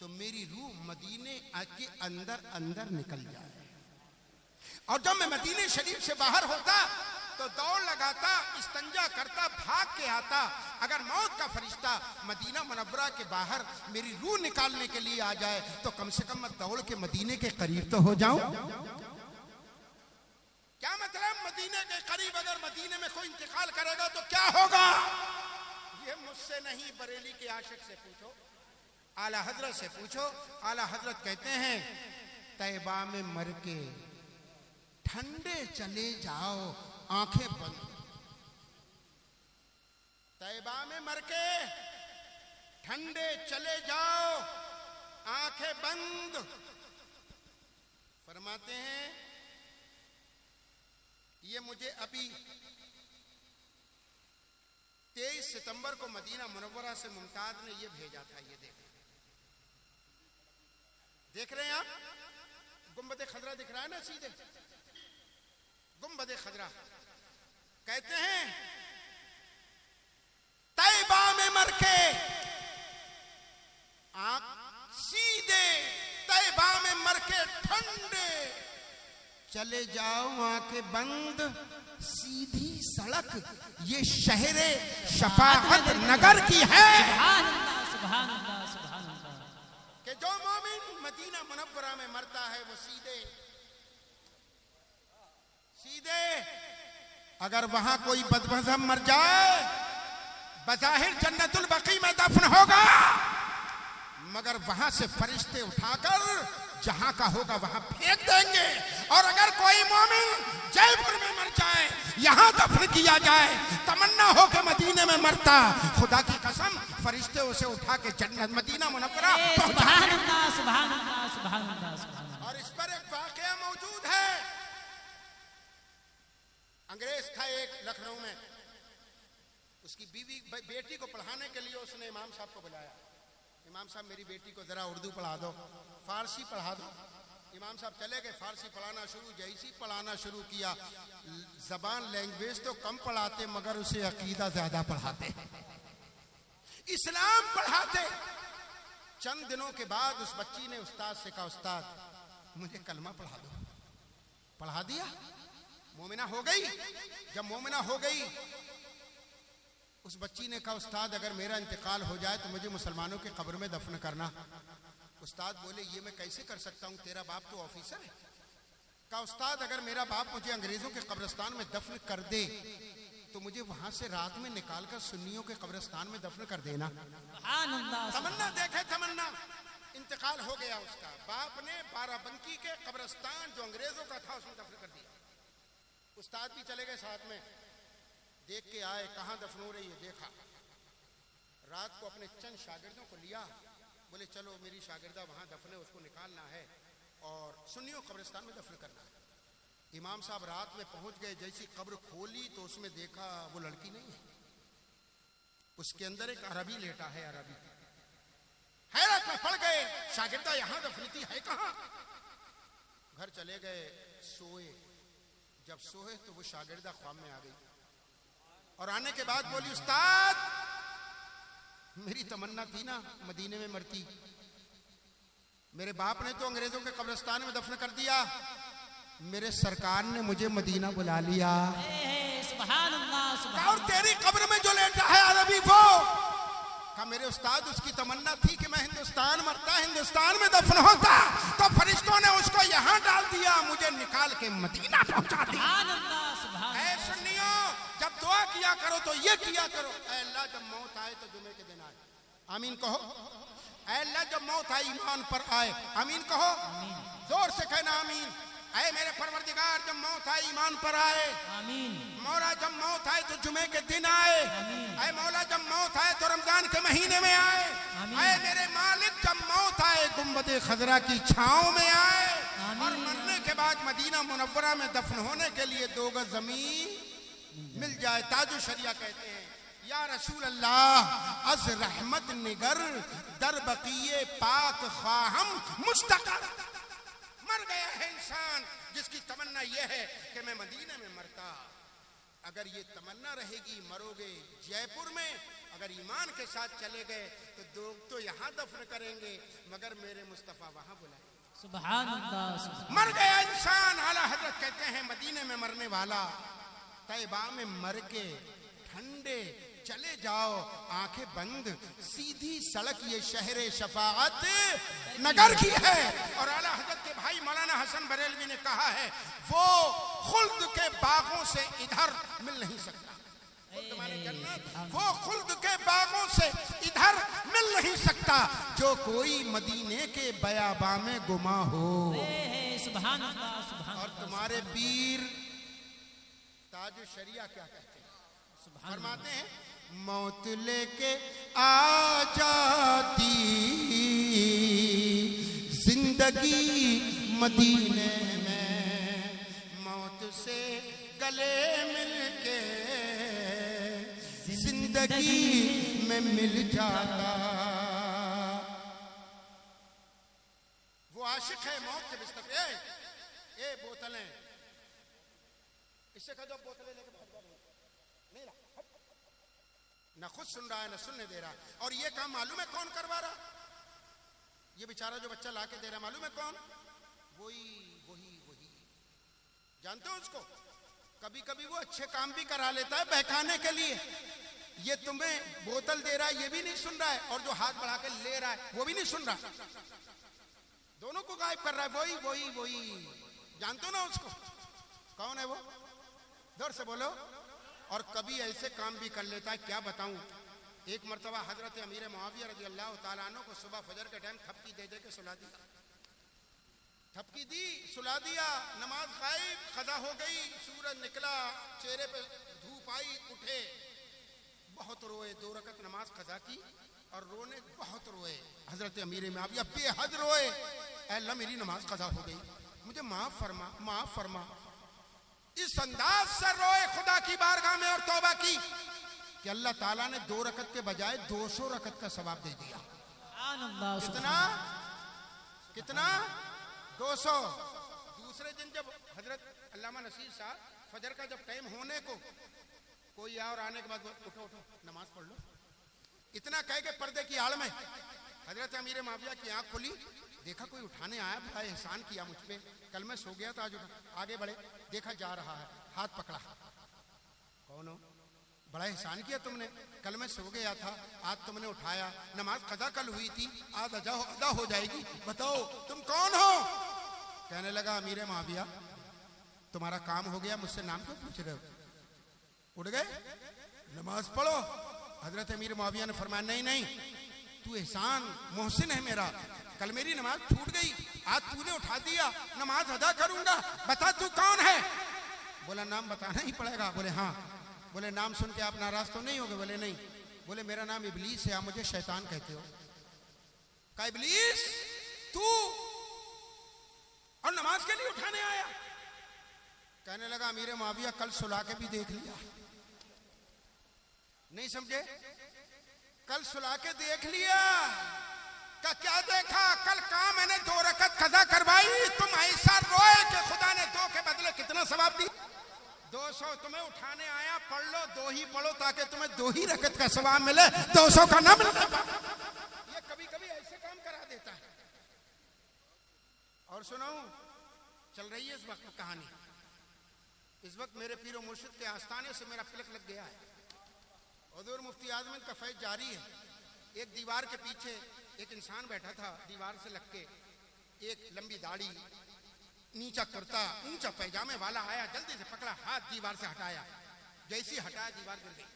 तो मेरी रूह मदीने के अंदर अंदर निकल जाए, और जब मैं मदीने शरीफ से बाहर होता तो दौड़ लगाता, इस्तंजा करता, भाग के आता, अगर मौत का फरिश्ता मदीना मुनव्वरा के बाहर मेरी रूह निकालने के लिए आ जाए तो कम से कम मैं दौड़ के मदीने के करीब तो हो जाऊं। क्या मतलब? मदीने के करीब अगर मदीने में कोई इंतकाल करेगा तो क्या होगा? ये मुझसे नहीं, बरेली के आशिक से पूछो, आला हजरत से पूछो। आला हजरत कहते हैं, तैबा में मर के ठंडे चले जाओ, आंखें बंद। तैबा में मर के ठंडे चले जाओ, आंखें बंद। फरमाते हैं, ये मुझे अभी 23 सितंबर को मदीना मुनव्वरा से मुमताज ने ये भेजा था। ये देख रहे हैं आप, गुंबद खजरा दिख रहा है ना, सीधे गुंबद खजरा। कहते हैं, तैबा में मर के सीधे तैबा में मर के ठंडे चले जाओ, आंखें बंद, सीधी सड़क ये शहरे शफाअत नगर की है। सुभान अल्लाह, सुभान अल्लाह, सुभान अल्लाह। कि जो मोमिन मदीना मुनव्वरा में मरता है वो सीधे सीधे, अगर वहां कोई बदमज़हब मर जाए, बज़ाहिर जन्नतुल बकी में दफन होगा, मगर वहां से फरिश्ते उठाकर जहां का होगा वहां फेंक देंगे। और अगर कोई मोमिन जयपुर में मर जाए, यहां दफन किया जाए, तमन्ना हो के मदीने में मरता, खुदा की कसम फरिश्ते उसे उठा के जन्नत मदीना मुनव्वरा सुभान अल्लाह, सुभान अल्लाह, सुभान अल्लाह, सुभान अल्लाह। और इस पर एक वाकया मौजूद है। अंग्रेज था एक लखनऊ में, उसकी बीवी बेटी को पढ़ाने के लिए उसने इमाम साहब को बुलाया। इमाम साहब मेरी बेटी को जरा उर्दू पढ़ा दो, फारसी पढ़ा दो। इमाम साहब चले गए, फारसी पढ़ाना शुरू। जैसी पढ़ाना शुरू किया, जबान लैंग्वेज तो कम पढ़ाते मगर उसे अकीदा ज्यादा पढ़ाते, इस्लाम पढ़ाते। चंद दिनों के बाद उस बच्ची ने उस्ताद से कहा, उस्ताद मुझे कलमा पढ़ा दो। पढ़ा दिया, मोमिना हो गई। जब मोमिना हो गई, उस बच्ची ने कहा, उस्ताद अगर मेरा इंतकाल हो जाए तो मुझे मुसलमानों के कब्र में दफन करना। उस्ताद बोले, ये मैं कैसे कर सकता हूँ, तेरा बाप तो ऑफिसर है। कहा, उस्ताद अगर मेरा बाप मुझे अंग्रेजों के कब्रिस्तान में दफन कर दे तो मुझे वहां से रात में निकालकर सुन्नियों के कब्रिस्तान में दफन कर देना। सुभान अल्लाह। तमन्ना देखे, तमन्ना इंतकाल हो गया उसका। बाप ने बाराबंकी के कब्रिस्तान जो अंग्रेजों का था उसमें दफन कर दिया। उस्ताद भी चले गए साथ में, देख के आए कहाँ दफन हो रही है। देखा, रात को अपने चंद शागिर्दों को लिया, बोले चलो मेरी शागिर्दा वहां दफन है, उसको निकालना है और सुन्नियों कब्रिस्तान में दफन करना है। इमाम साहब रात में पहुंच गए, जैसी कब्र खोली तो उसमें देखा वो लड़की नहीं है, उसके अंदर एक अरबी लेटा है। अरबी हैरत में पड़ गए, शागिर्दा यहां दफन थी, है कहां? घर चले गए, सोए। जब सोए तो वो शागिर्दा ख्वाब में आ गई और आने के बाद बोली, उस्ताद मेरी तमन्ना थी ना मदीने में मरती, मेरे बाप ने तो अंग्रेजों के कब्रिस्तान में दफन कर दिया, मेरे सरकार ने मुझे मदीना बुला लिया। सुभान अल्लाह, सुभान। और तेरी कब्र में जो लेटा है अरबी वो का मेरे उस्ताद, उसकी तमन्ना थी कि मैं हिंदुस्तान मरता, हिंदुस्तान में दफन होता, तो फरिश्तों ने उसको यहाँ डाल दिया, मुझे निकाल के मदीना पहुंचा दिया। ऐ सुन्नियों, जब दुआ किया करो तो ये किया करो, ऐ अल्लाह जब मौत आए तो जुमे के दिन आए, आमीन कहो। ऐ अल्लाह जब मौत आए ईमान पर आए, आमीन कहो, जोर से कहना आमीन। ऐ मेरे परवरदिगार जब मौत आए ईमान पर आए, आमीन। मौला जब मौत आए तो जुमे के दिन आए, ऐ मौला जब मौत आए तो रमजान के महीने में आए, ऐ मेरे मालिक जब मौत आए गुंबद खजरा की छांव में आए, और मरने के बाद मदीना मुनव्वरा में दफन होने के लिए 2 गज जमीन मिल जाए। ताजु शरिया कहते हैं, या रसूल अल्लाह अज रहमत निगर दर बकीये पाक ख्वाहम मुस्तकर। मर गया है इंसान जिसकी तमन्ना यह है कि मैं मदीने में मरता। अगर ये तमन्ना रहेगी, मरोगे जयपुर में, अगर ईमान के साथ चले गए तो लोग तो यहाँ दफन करेंगे, मगर मेरे मुस्तफा वहां बुलाएंगे। सुभान अल्लाह। मर गया इंसान, आला हजरत कहते हैं मदीने में मरने वाला तैबा में मर के ठंडे चले जाओ, आंखें बंद, सीधी सड़क ये शहरे शफाअत नगर की है। और आला हजरत के भाई मौलाना हसन बरेलवी ने कहा है, वो खुल्द के बागों से इधर मिल नहीं सकता। वो खुल्द के बागों से इधर मिल नहीं सकता, जो कोई मदीने के बयाबा में गुमा हो। सुभान अल्लाह, सुभान। और तुम्हारे पीर ताज शरिया क्या कहते हैं? फरमाते हैं, मौत लेके आ जाती जिंदगी मदीने में, मौत से गले मिलके जिंदगी में मिल जाता। वो आशिक है मौत के बिस्तर पे। ए बोतलें, इससे कह दो बोतलें लेके भाग जा, नहीं रहा, ना खुद सुन रहा है ना सुनने दे रहा। और ये काम मालूम है कौन करवा रहा? ये बेचारा जो बच्चा लाके दे रहा, मालूम है कौन? वही वही वही। जानते हो उसको? कभी कभी वो अच्छे काम भी करा लेता है बहकाने के लिए। ये तुम्हें बोतल दे रहा है, ये भी नहीं सुन रहा है, और जो हाथ बढ़ा के ले रहा है वो भी नहीं सुन रहा, दोनों को गायब कर रहा है। वही वही वही। जानते हो ना उसको? कौन है वो? जोर से बोलो। और कभी ऐसे काम भी कर लेता है, क्या बताऊं। एक मर्तबा हजरत अमीर मुआविया रज़ी अल्लाह ताला अन्हु को सुबह फजर के टाइम थपकी दे के सुला दी। थपकी दी, सुला दिया, नमाज गायब, खजा हो गई, सूरज निकला, चेहरे पे धूप आई, उठे, बहुत रोए, 2 रकत नमाज खजा की और रोने बहुत रोए। हजरत अमीर मुआविया बेहद रोए, ऐ अल्लाह मेरी नमाज खजा हो गई, मुझे माफ फरमा, माफ फरमा। इस अंदाज से रोए खुदा की बारगाह में और तौबा की कि अल्लाह ताला ने 2 रकत के बजाय 200 रकत का सवाब दे दिया। कितना कितना? 200। दूसरे दिन जब हजरत अल्लामा नसीर साहब फजर का जब टाइम होने को कोई आया और आने के बाद उठो उठो नमाज पढ़ लो, इतना कह के पर्दे की आड़ में हजरत अमीर मुआविया की आंख खुली, देखा कोई उठाने आया, बड़ा एहसान किया मुझ पे, कल मैं सो गया था, आज आगे बढ़े, देखा जा रहा है, हाथ पकड़ा, कौन हो? बड़ा एहसान किया तुमने, कल मैं सो गया था, आज तुमने उठाया, नमाज कदा कल हुई थी, आज अदा हो जाएगी, बताओ तुम कौन हो? कहने लगा अमीर मुआविया तुम्हारा काम हो गया, मुझसे नाम क्यों पूछ रहे हो? उठ गए, नमाज पढ़ो। हजरत अमीर मुआविया ने फरमाया नहीं नहीं, तू एहसान मोहसिन है मेरा, कल मेरी नमाज छूट गई, आज तूने उठा दिया, नमाज अदा करूंगा, बता तू कौन है? बोला नाम बताना ही पड़ेगा। बोले हाँ। बोले नाम सुन के आप नाराज तो नहीं होगे? बोले नहीं। बोले मेरा नाम इब्लीस है, आप मुझे शैतान कहते हो। कहा इब्लीस तू और नमाज के लिए उठाने आया? कहने लगा अमीर मुआविया कल सुला के भी देख लिया। नहीं समझे? कल सुला के देख लिया। का क्या देखा? कल कहा मैंने 2 रकत कज़ा करवाई, तुम ऐसा रोए कि खुदा ने 2 के बदले कितना सवाब दी? 200 तुम्हें उठाने आया, पढ़ लो, 2 ही पढ़ो ताकि तुम्हें 2 ही रकत का सवाब मिले, 200 का ना मिले। ये कभी कभी ऐसे काम करा देता है। और सुनाऊं, चल रही है इस वक्त कहानी। इस वक्त मेरे पीरो मुर्शिद के आस्थाने से मेरा तिलक लग गया है। हुजूर मुफ्ती आजमत का फैज जारी है। एक दीवार के पीछे एक इंसान बैठा था, दीवार से लग के, एक लंबी दाढ़ी, नीचा कुर्ता, ऊंचा पैजामे वाला आया, जल्दी से पकड़ा, हाथ दीवार से हटाया, जैसी हटाया दीवार गिर गई।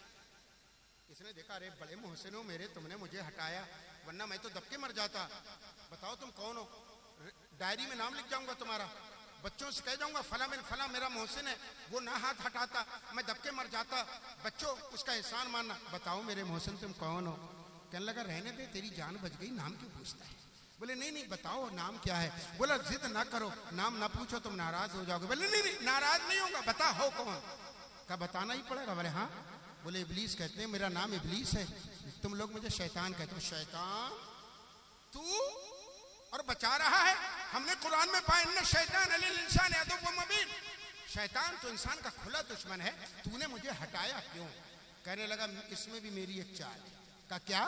इसने देखा अरे बड़े मोहसिन हो मेरे, तुमने मुझे हटाया, वरना मैं तो दबके मर जाता। बताओ तुम कौन हो? डायरी में नाम लिख जाऊंगा तुम्हारा, बच्चों से कह जाऊंगा फला बिन फला मेरा मोहसिन है, वो ना हाथ हटाता, मैं दबके मर जाता, बच्चों उसका एहसान मानना। बताओ मेरे मोहसिन तुम कौन हो? कहने लगा रहने दे, तेरी जान बच गई, नाम क्यों पूछता है? बोले नहीं नहीं बताओ नाम क्या है? बोला जिद ना करो, नाम ना पूछो तुम नाराज हो जाओगे। बोले नहीं नहीं नाराज नहीं होगा, बता हो कौन? का बताना ही पड़ेगा। बोले हाँ। बोले इब्लीस कहते हैं, मेरा नाम इब्लीस है, तुम लोग मुझे शैतान कहते हो। शैतान तू? और बचा रहा है? हमने कुरान में पाया इन्ना शैतान अलिल इंसान अदुव्वुम मुबीन, शैतान तो इंसान का खुला दुश्मन है, तूने मुझे हटाया क्यों? कहने लगा इसमें भी मेरी एक चाल है। का क्या?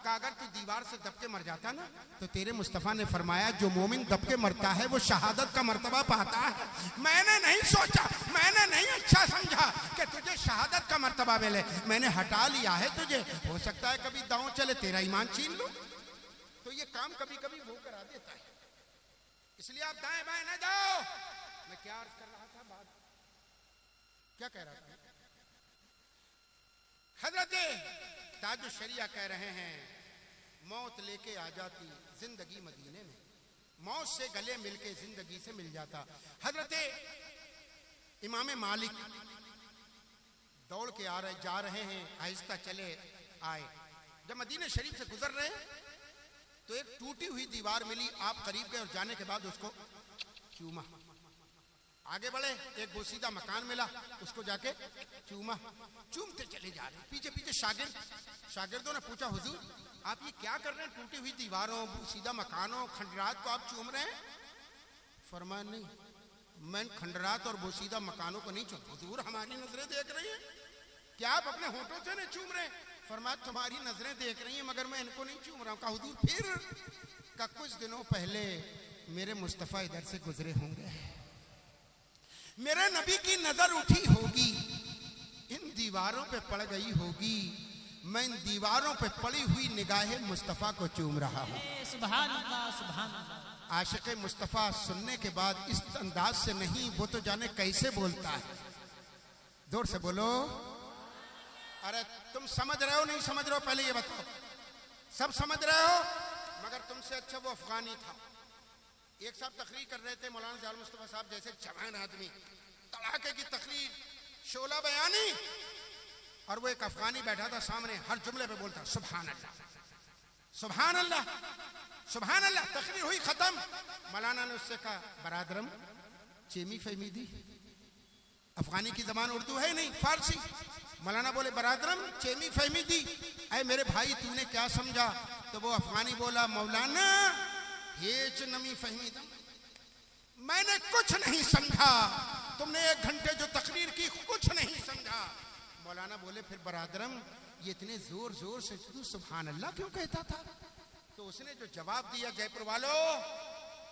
का अगर तू दीवार से दबके मर जाता ना, तो तेरे मुस्तफा ने फरमाया जो मोमिन दबके मरता है वो शहादत का मर्तबा पाता है। मैंने नहीं सोचा, मैंने नहीं अच्छा समझा कि तुझे शहादत का मर्तबा मिले, मैंने हटा लिया है तुझे। हो सकता है कभी दांव चले तेरा ईमान छीन लो। तो ये काम कभी कभी वो करा देता है, इसलिए आप दाएं बाएं न जाओ। मैं क्या अर्ज कर रहा था? बात क्या कह रहा था? हजरत ताजुल शरिया कह रहे हैं मौत लेके आ जाती जिंदगी मदीने में, मौत से गले मिलके जिंदगी से मिल जाता। हजरत इमाम मालिक दौड़ के जा रहे हैं, आहिस्ता चले आए। जब मदीने शरीफ से गुजर रहे तो एक टूटी हुई दीवार मिली, आप करीब गए और जाने के बाद उसको चूमा। आगे बढ़े, एक बोसीदा मकान मिला, उसको जाके चूमा। चूमते चले जा रहे, पीछे पीछे शागिर्दों ने पूछा हुजूर आप ये क्या कर रहे हैं? टूटी हुई दीवारों, बोसीदा मकानों, खंडरात को आप चूम रहे हैं? फरमाया नहीं, मैं खंडरात और बोसीदा मकानों को नहीं चूम। हुजूर हमारी नजरें देख रही हैं, क्या आप अपने होठों से नहीं चूम रहे? फरमाया तुम्हारी नजरें देख रही हैं मगर मैं इनको नहीं चूम रहा हूं। कहा हुजूर फिर? का कुछ दिनों पहले मेरे मुस्तफा इधर से गुजरे होंगे, मेरे नबी की नजर उठी होगी, इन दीवारों पे पड़ गई होगी, मैं इन दीवारों पे पड़ी हुई निगाहे मुस्तफा को चूम रहा हूं। सुभान अल्लाह, सुभान अल्लाह। आशिक़े मुस्तफा सुनने के बाद इस अंदाज से नहीं, वो तो जाने कैसे बोलता है। जोर से बोलो। अरे तुम समझ रहे हो नहीं समझ रहे हो? पहले ये बताओ। सब समझ रहे हो, मगर तुमसे अच्छा वो अफगानी था। एक साहब तकरीर कर रहे थे, मौलाना ज़ाल मुस्तफा साहब जैसे जवान आदमी, तड़ाके की तकरीर, शोला बयानी, और वो एक अफगानी बैठा था सामने, हर जुमले पे बोलता सुभान अल्लाह, सुभान अल्लाह, सुभान अल्लाह। तकरीर हुई खत्म, मौलाना ने उससे कहा बरादरम चेमी फहमीदी। अफगानी की जबान उर्दू है नहीं, फारसी। मौलाना बोले बरादरम चेमी फहमीदी, अरे मेरे भाई तूने क्या समझा? तो वो अफगानी बोला मौलाना हेच नमी फहमीदम, मैंने कुछ नहीं समझा, तुमने 1 घंटे जो तकरीर की कुछ नहीं समझा। मौलाना बोले फिर बरादरम ये इतने जोर जोर से तू सुभान अल्लाह क्यों कहता था? तो उसने जो जवाब दिया, जयपुर वालों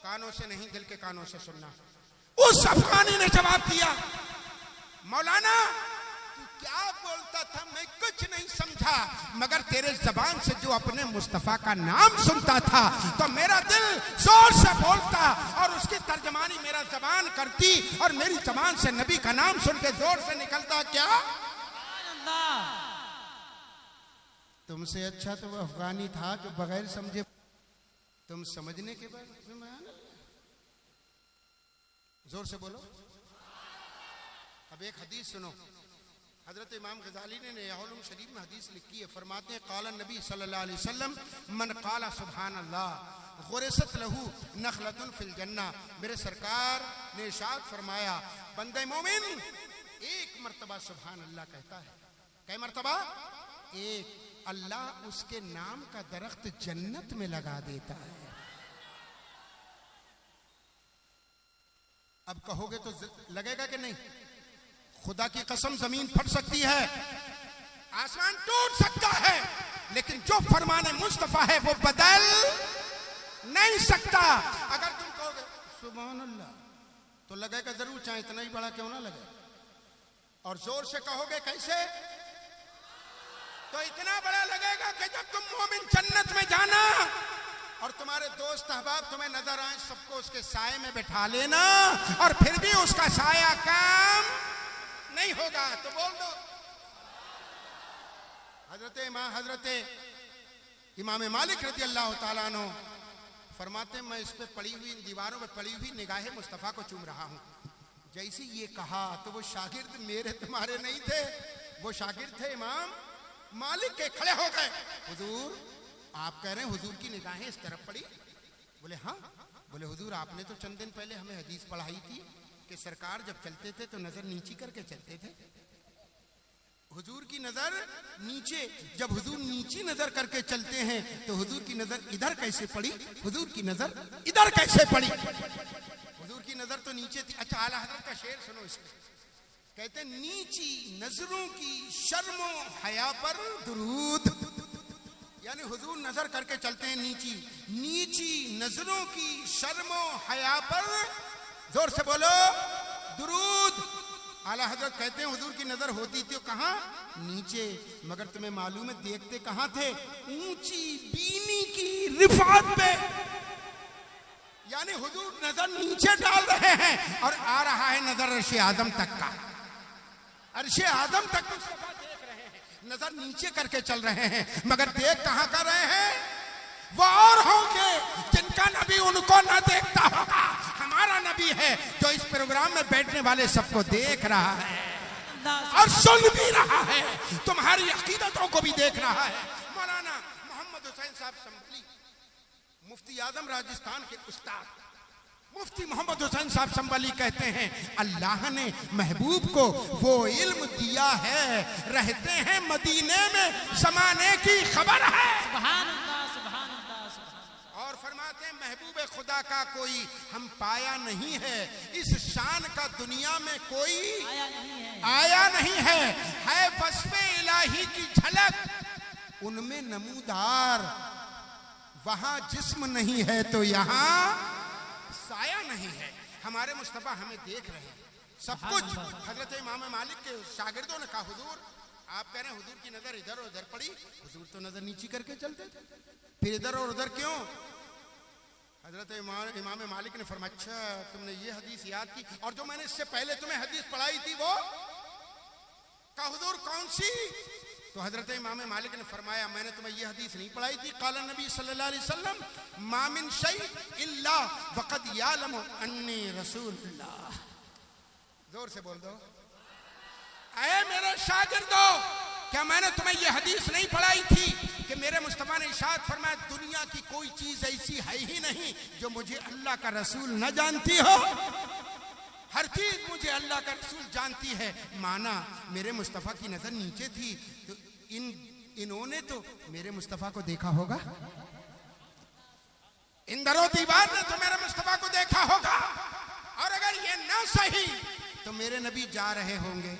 कानों से नहीं दिल के कानों से सुनना, उस अफगानी ने जवाब दिया मौलाना तू क्या बोलता था? मैं कुछ नहीं समझा, मगर तेरे जबान से जो अपने मुस्तफा का नाम सुनता था तो मेरा दिल जोर से बोलता और उसकी तर्जमानी मेरा जबान करती और मेरी जबान से नबी का नाम सुन के जोर से निकलता क्या? अल्लाह। तुमसे अच्छा तो वो अफगानी था जो बगैर समझे, तुम समझने के बाद जोर से बोलो। अब एक हदीस सुनो, हजरत इमाम गजाली ने नयाउल शरीफ में हदीस लिखी है। फरमाते हैं काला नबी सल्लल्लाहु अलैहि वसल्लम मन काला सुभान अल्लाह गुरसत लहू नखलतुन फिल जन्ना। मेरे सरकार ने इरशाद फरमाया बंदे मोमिन एक मर्तबा सुभान अल्लाह कहता है, कै मर्तबा? एक। अल्लाह उसके नाम का दरख्त जन्नत में लगा देता है। अब कहोगे तो लगेगा कि नहीं? खुदा की कसम जमीन फट सकती है, आसमान टूट सकता है, लेकिन जो फरमाने मुस्तफा है वो बदल नहीं सकता। अगर तुम कहोगे सुभान अल्लाह तो लगेगा जरूर, चाहे इतना ही बड़ा क्यों ना लगे। और जोर से कहोगे कैसे? तो इतना बड़ा लगेगा कि जब तुम मोमिन जन्नत में जाना और तुम्हारे दोस्त अहबाब तुम्हें नजर आए, सबको उसके साए में बैठा लेना, और फिर भी उसका साया काम नहीं होगा तो बोल दो हजरत इमाम मालिक रज़ी अल्लाह ताला अन्हु फरमाते मैं इस पे पड़ी हुई, इन दीवारों पे पड़ी हुई निगाहे मुस्तफा को चूम रहा हूं। जैसे ये कहा तो वो शागिर्द मेरे तुम्हारे नहीं थे, वो शागिर्द थे इमाम मालिक के। खड़े हो गए, हुजूर आप कह रहे हैं हुजूर की निगाहें इस तरफ पड़ी? बोले हाँ। बोले हुजूर आपने तो चंद दिन पहले हमें हदीस पढ़ाई थी कि सरकार जब चलते थे तो नजर नीची करके चलते थे। हुजूर की नजर नीचे, जब हुजूर नीची नजर करके चलते हैं तो हुजूर की नजर इधर कैसे पड़ी? हुजूर की नजर इधर कैसे पड़ी? हुजूर की नजर तो नीचे थी। अच्छा आला हज़रत का शेर सुनो इसमें, कहते हैं नीची नजरों की शर्मो हया पर दुरूद। यानी हुजूर नजर करके चलते हैं नीची, नीची नजरों की शर्मो हया पर जोर से बोलो दुरूद। आला हजरत कहते हैं हुजूर की नजर होती थी कहां? नीचे, मगर तुम्हें मालूम है देखते कहां थे? ऊंची बीनी की रिफात पे। यानी हुजूर नजर नीचे डाल रहे हैं और आ रहा है नजर अर्श आजम तक का, अर्श आजम तक देख रहे हैं, नजर नीचे करके चल रहे हैं, मगर देख कहां कर रहे हैं? वो और होंगे जिनका नबी उनको ना देखता होगा। हमारा नबी है जो इस प्रोग्राम में बैठने वाले सबको देख रहा है और सुन भी रहा है, तुम्हारी अकीदतों को भी देख रहा है। मौलाना मोहम्मद हुसैन साहब संभली, मुफ्ती आजम राजस्थान के उस्ताद मुफ्ती मोहम्मद हुसैन साहब संभली कहते हैं अल्लाह ने महबूब को वो इल्म दिया है, रहते हैं मदीने में जमाने की खबर है। सुभान अल्लाह, सुभान अल्लाह, सुभान। और फरमाते हैं महबूब खुदा का कोई हम पाया नहीं है, इस शान का दुनिया में कोई आया नहीं है वस्फ़े इलाही की झलक उनमें नमूदार, वहां जिस्म नहीं है तो यहाँ साया नहीं है। हमारे मुस्तफा हमें देख रहे हैं सब कुछ। हजरत इमाम मालिक के शागिर्दों ने कहा हुजूर आप कह रहे हैं हुजूर की नजर इधर और उधर पड़ी, हुजूर तो नजर नीची करके चलते थे, फिर इधर और उधर क्यों? हजरत इमाम मालिक ने फरमाया अच्छा तुमने ये हदीस याद की, और जो मैंने इससे पहले तुम्हें हदीस पढ़ाई थी वो का हुजूर कौन सी? तो हजरत इमाम मालिक ने फरमाया मैंने तुम्हें ये हदीस नहीं पढ़ाई थी, काला नबी सल्लल्लाहु अलैहि वसल्लम मा मिन शै इल्ला वक़द यालमु अन्नी रसूलुल्लाह। जोर से बोल दो, ऐ मेरे शागिर्दों क्या मैंने तुम्हें ये हदीस नहीं पढ़ाई थी कि मेरे मुस्तफा ने इरशाद फरमाया दुनिया की कोई चीज ऐसी है ही नहीं जो मुझे अल्लाह का रसूल न जानती हो, हर चीज मुझे अल्लाह का रसूल जानती है। माना मेरे मुस्तफा की नजर नीचे थी तो इन्होंने तो मेरे मुस्तफा को देखा होगा, इन दरो दीवार ने तो मेरे मुस्तफा को देखा होगा, और अगर ये ना सही तो मेरे नबी जा रहे होंगे,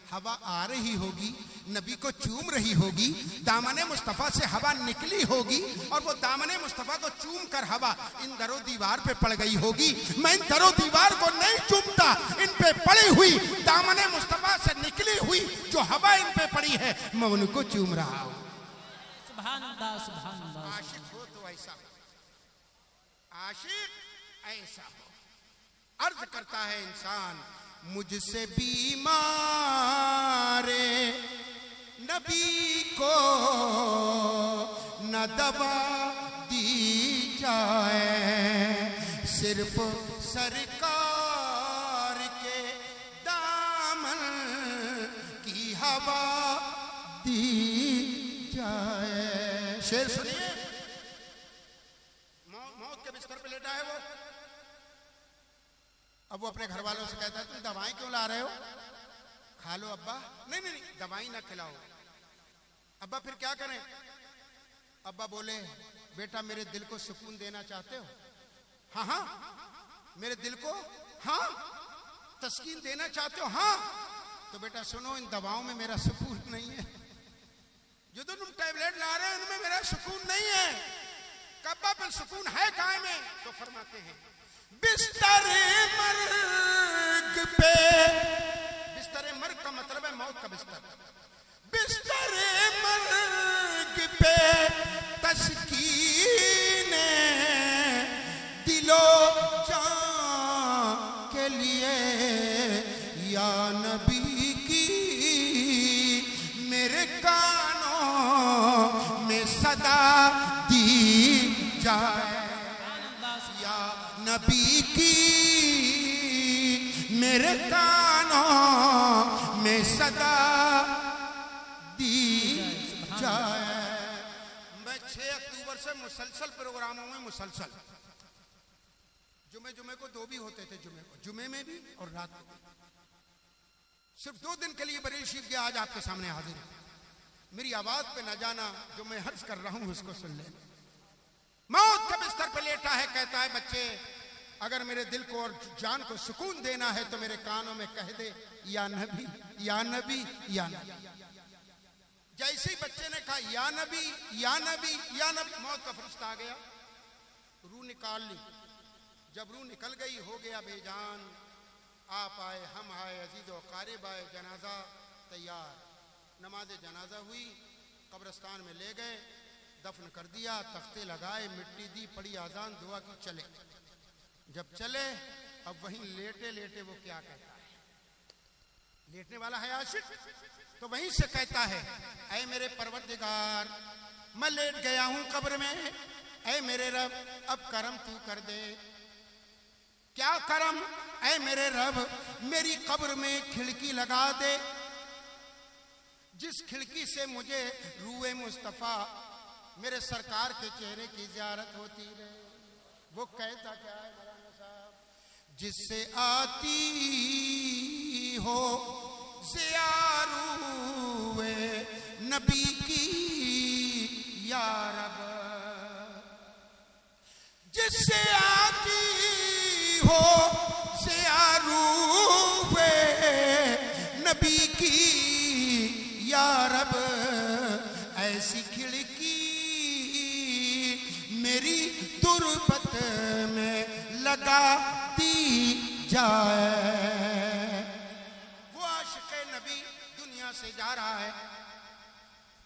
हवा आ रही होगी, नबी को चूम रही होगी, दामने मुस्तफा से हवा निकली होगी और वो दामने मुस्तफा को चूम कर हवा इन दरो दीवार पे पड़ गई होगी। मैं इन दरो दीवार को नहीं चूमता, इन पे पड़ी हुई दामने मुस्तफा से निकली हुई जो हवा इन पे पड़ी है मैं उनको चूम रहा हूं। सुभान अल्लाह, सुभान अल्लाह। आशिक हो तो ऐसा हो, आशिक ऐसा हो। अर्ज करता है इंसान मुझसे बीमारे नबी को न दवा दी जाए, सिर्फ सरकार के दामन की हवा दी जाए। शेर सुनिए। मौत के बिस्तर पे लेटा है वो। अब वो अपने घर वालों से कहता है तुम दवाएं क्यों ला रहे हो? खा लो अब्बा। नहीं नहीं नहीं, दवाई ना खिलाओ। अब्बा फिर क्या करें? अब्बा बोले बेटा मेरे दिल को सुकून देना चाहते हो? हाँ हाँ। मेरे दिल को हाँ तस्कीन देना चाहते हो? हाँ। तो बेटा सुनो, इन दवाओं में मेरा सुकून नहीं है। जो तुम टैबलेट ला रहे हो इनमें मेरा सुकून नहीं है। कब्बा पे सुकून है काय में? तो फरमाते हैं बिस्तर मर्ग पे, बिस्तर मर्ग का मतलब है मौत का बिस्तर। बिस्तर मर्ग पे तस्कीन दिलो जान के लिए या नबी की मेरे कानों में सदा दी जाए, या नबी की मेरे कानों में सदा दी जाए। मैं 6 अक्टूबर से मुसलसल प्रोग्रामों में मुसलसल, जुमे को 2 भी होते थे, जुमे में भी और रात में भी। सिर्फ 2 दिन के लिए बरेली शरीफ गया, आज आपके सामने हाजिर है। मेरी आवाज पे न जाना, जो मैं हर्ज कर रहा हूं उसको सुन लेना। मौत के बिस्तर पे लेटा है, कहता है बच्चे अगर मेरे दिल को और जान को सुकून देना है तो मेरे कानों में कह दे या नबी या नबी या नबी। जैसे ही बच्चे ने कहा या नबी या नबी या नबी, मौत का फरिश्ता आ गया, रूह निकाल ली। जब रूह निकल गई हो गया बेजान। आप आए, हम आए, अजीज व क़ारिब आए, जनाजा तैयार। नमाज जनाजा हुई, कब्रिस्तान में ले गए, दफन कर दिया, तख्ते लगाए, मिट्टी दी, पड़ी आजान, दुआ की, चले। जब चले अब वहीं लेटे लेटे वो क्या कहता है? लेटने वाला है आशिक, तो वहीं से कहता है ऐ मेरे परवरदिगार मैं लेट गया हूं कब्र में, ऐ मेरे रब अब करम तू कर दे। क्या करम? ऐ मेरे रब मेरी कब्र में खिड़की लगा दे, जिस खिड़की से मुझे रूए मुस्तफा मेरे सरकार के चेहरे की ज़ियारत होती रहे। वो कहता क्या है मौलाना साहब? जिससे आती हो ज़ियारूए नबी की या रब, जिससे आती हो ज़ियारूए नबी की या रब, ऐसी खिड़की मेरी तुरबत में लगा दी जाए। वो आशिक़े नबी दुनिया से जा रहा है,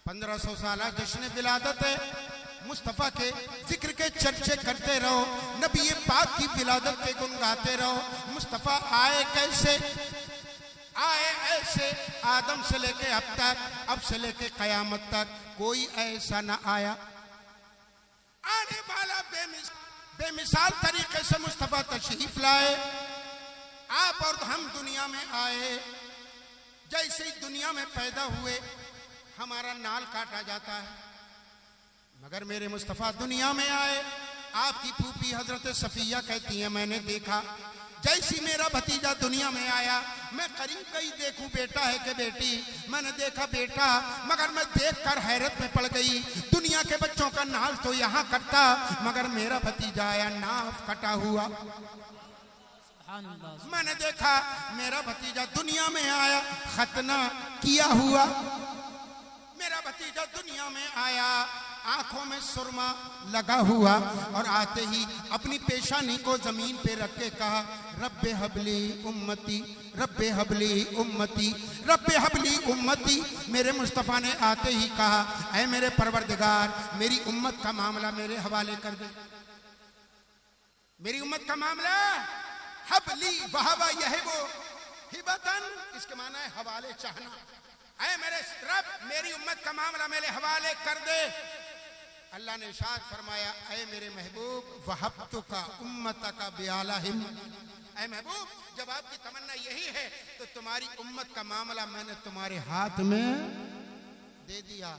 1500 साल जश्न विलादत है। मुस्तफ़ा के जिक्र के चर्चे करते रहो, नबी पाक की विलादत के गुन गाते रहो। मुस्तफ़ा आए कैसे? आए ऐसे, आदम से लेके अब तक, अब से लेके कयामत तक कोई ऐसा ना आया। आने वाला बेमिसाल तरीके से मुस्तफ़ा तशरीफ लाए। आप और हम दुनिया में आए, जैसे ही दुनिया में पैदा हुए हमारा नाल काटा जाता है, मगर मेरे मुस्तफ़ा दुनिया में आए। आपकी फूफी हजरत सफिया कहती हैं मैंने देखा जैसी मेरा भतीजा दुनिया में आया, मैं करीब गई देखूं बेटा है कि बेटी। मैंने देखा बेटा, मगर मैं देखकर हैरत में पड़ गई। दुनिया के बच्चों का नाल तो यहाँ कटता, मगर मेरा भतीजा आया नाफ कटा हुआ। मैंने देखा मेरा भतीजा दुनिया में आया खतना किया हुआ। मेरा भतीजा दुनिया में आया आंखों में सुरमा लगा हुआ, और आते ही अपनी पेशानी को जमीन पे रख के कहा रब्बे हबली उम्मती, रब्बे हबली उम्मती, रब्बे हबली उम्मती। मेरे मुस्तफ़ा ने आते ही कहा ऐ मेरे परवरदिगार मेरी उम्मत का मामला मेरे हवाले कर दे। मेरी उम्मत का मामला हबली वहवा यह वो हिबतन, इसके माना है हवाले चाहना। ऐ मेरे रब मेरी उम्मत का मामला मेरे हवाले कर दे। अल्लाह ने इरशाद फरमाया, ऐ मेरे महबूब वहब्तुका उम्मतका बिआलाहिम, ऐ महबूब जब आपकी तमन्ना यही है तो तुम्हारी उम्मत का मामला मैंने तुम्हारे हाथ में दे दिया।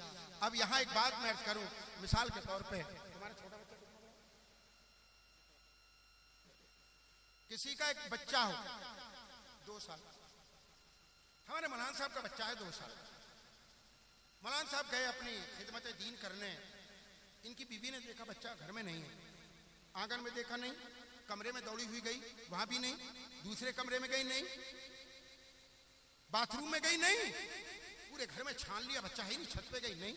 अब यहां एक बात मैं अर्ज करूं, मिसाल के तौर पे तुम्हारा छोटा बच्चा किसी का एक बच्चा हो 2 साल, हमारे मौलाना साहब का बच्चा है 2 साल। मौलाना साहब गए अपनी खिदमत दीन करने, इनकी बीवी ने देखा बच्चा घर में नहीं है, आंगन में देखा नहीं, कमरे में दौड़ी हुई गई वहां भी नहीं, दूसरे कमरे में गई नहीं, बाथरूम में गई नहीं, पूरे घर में छान लिया, बच्चा है नहीं, छत पे गई नहीं।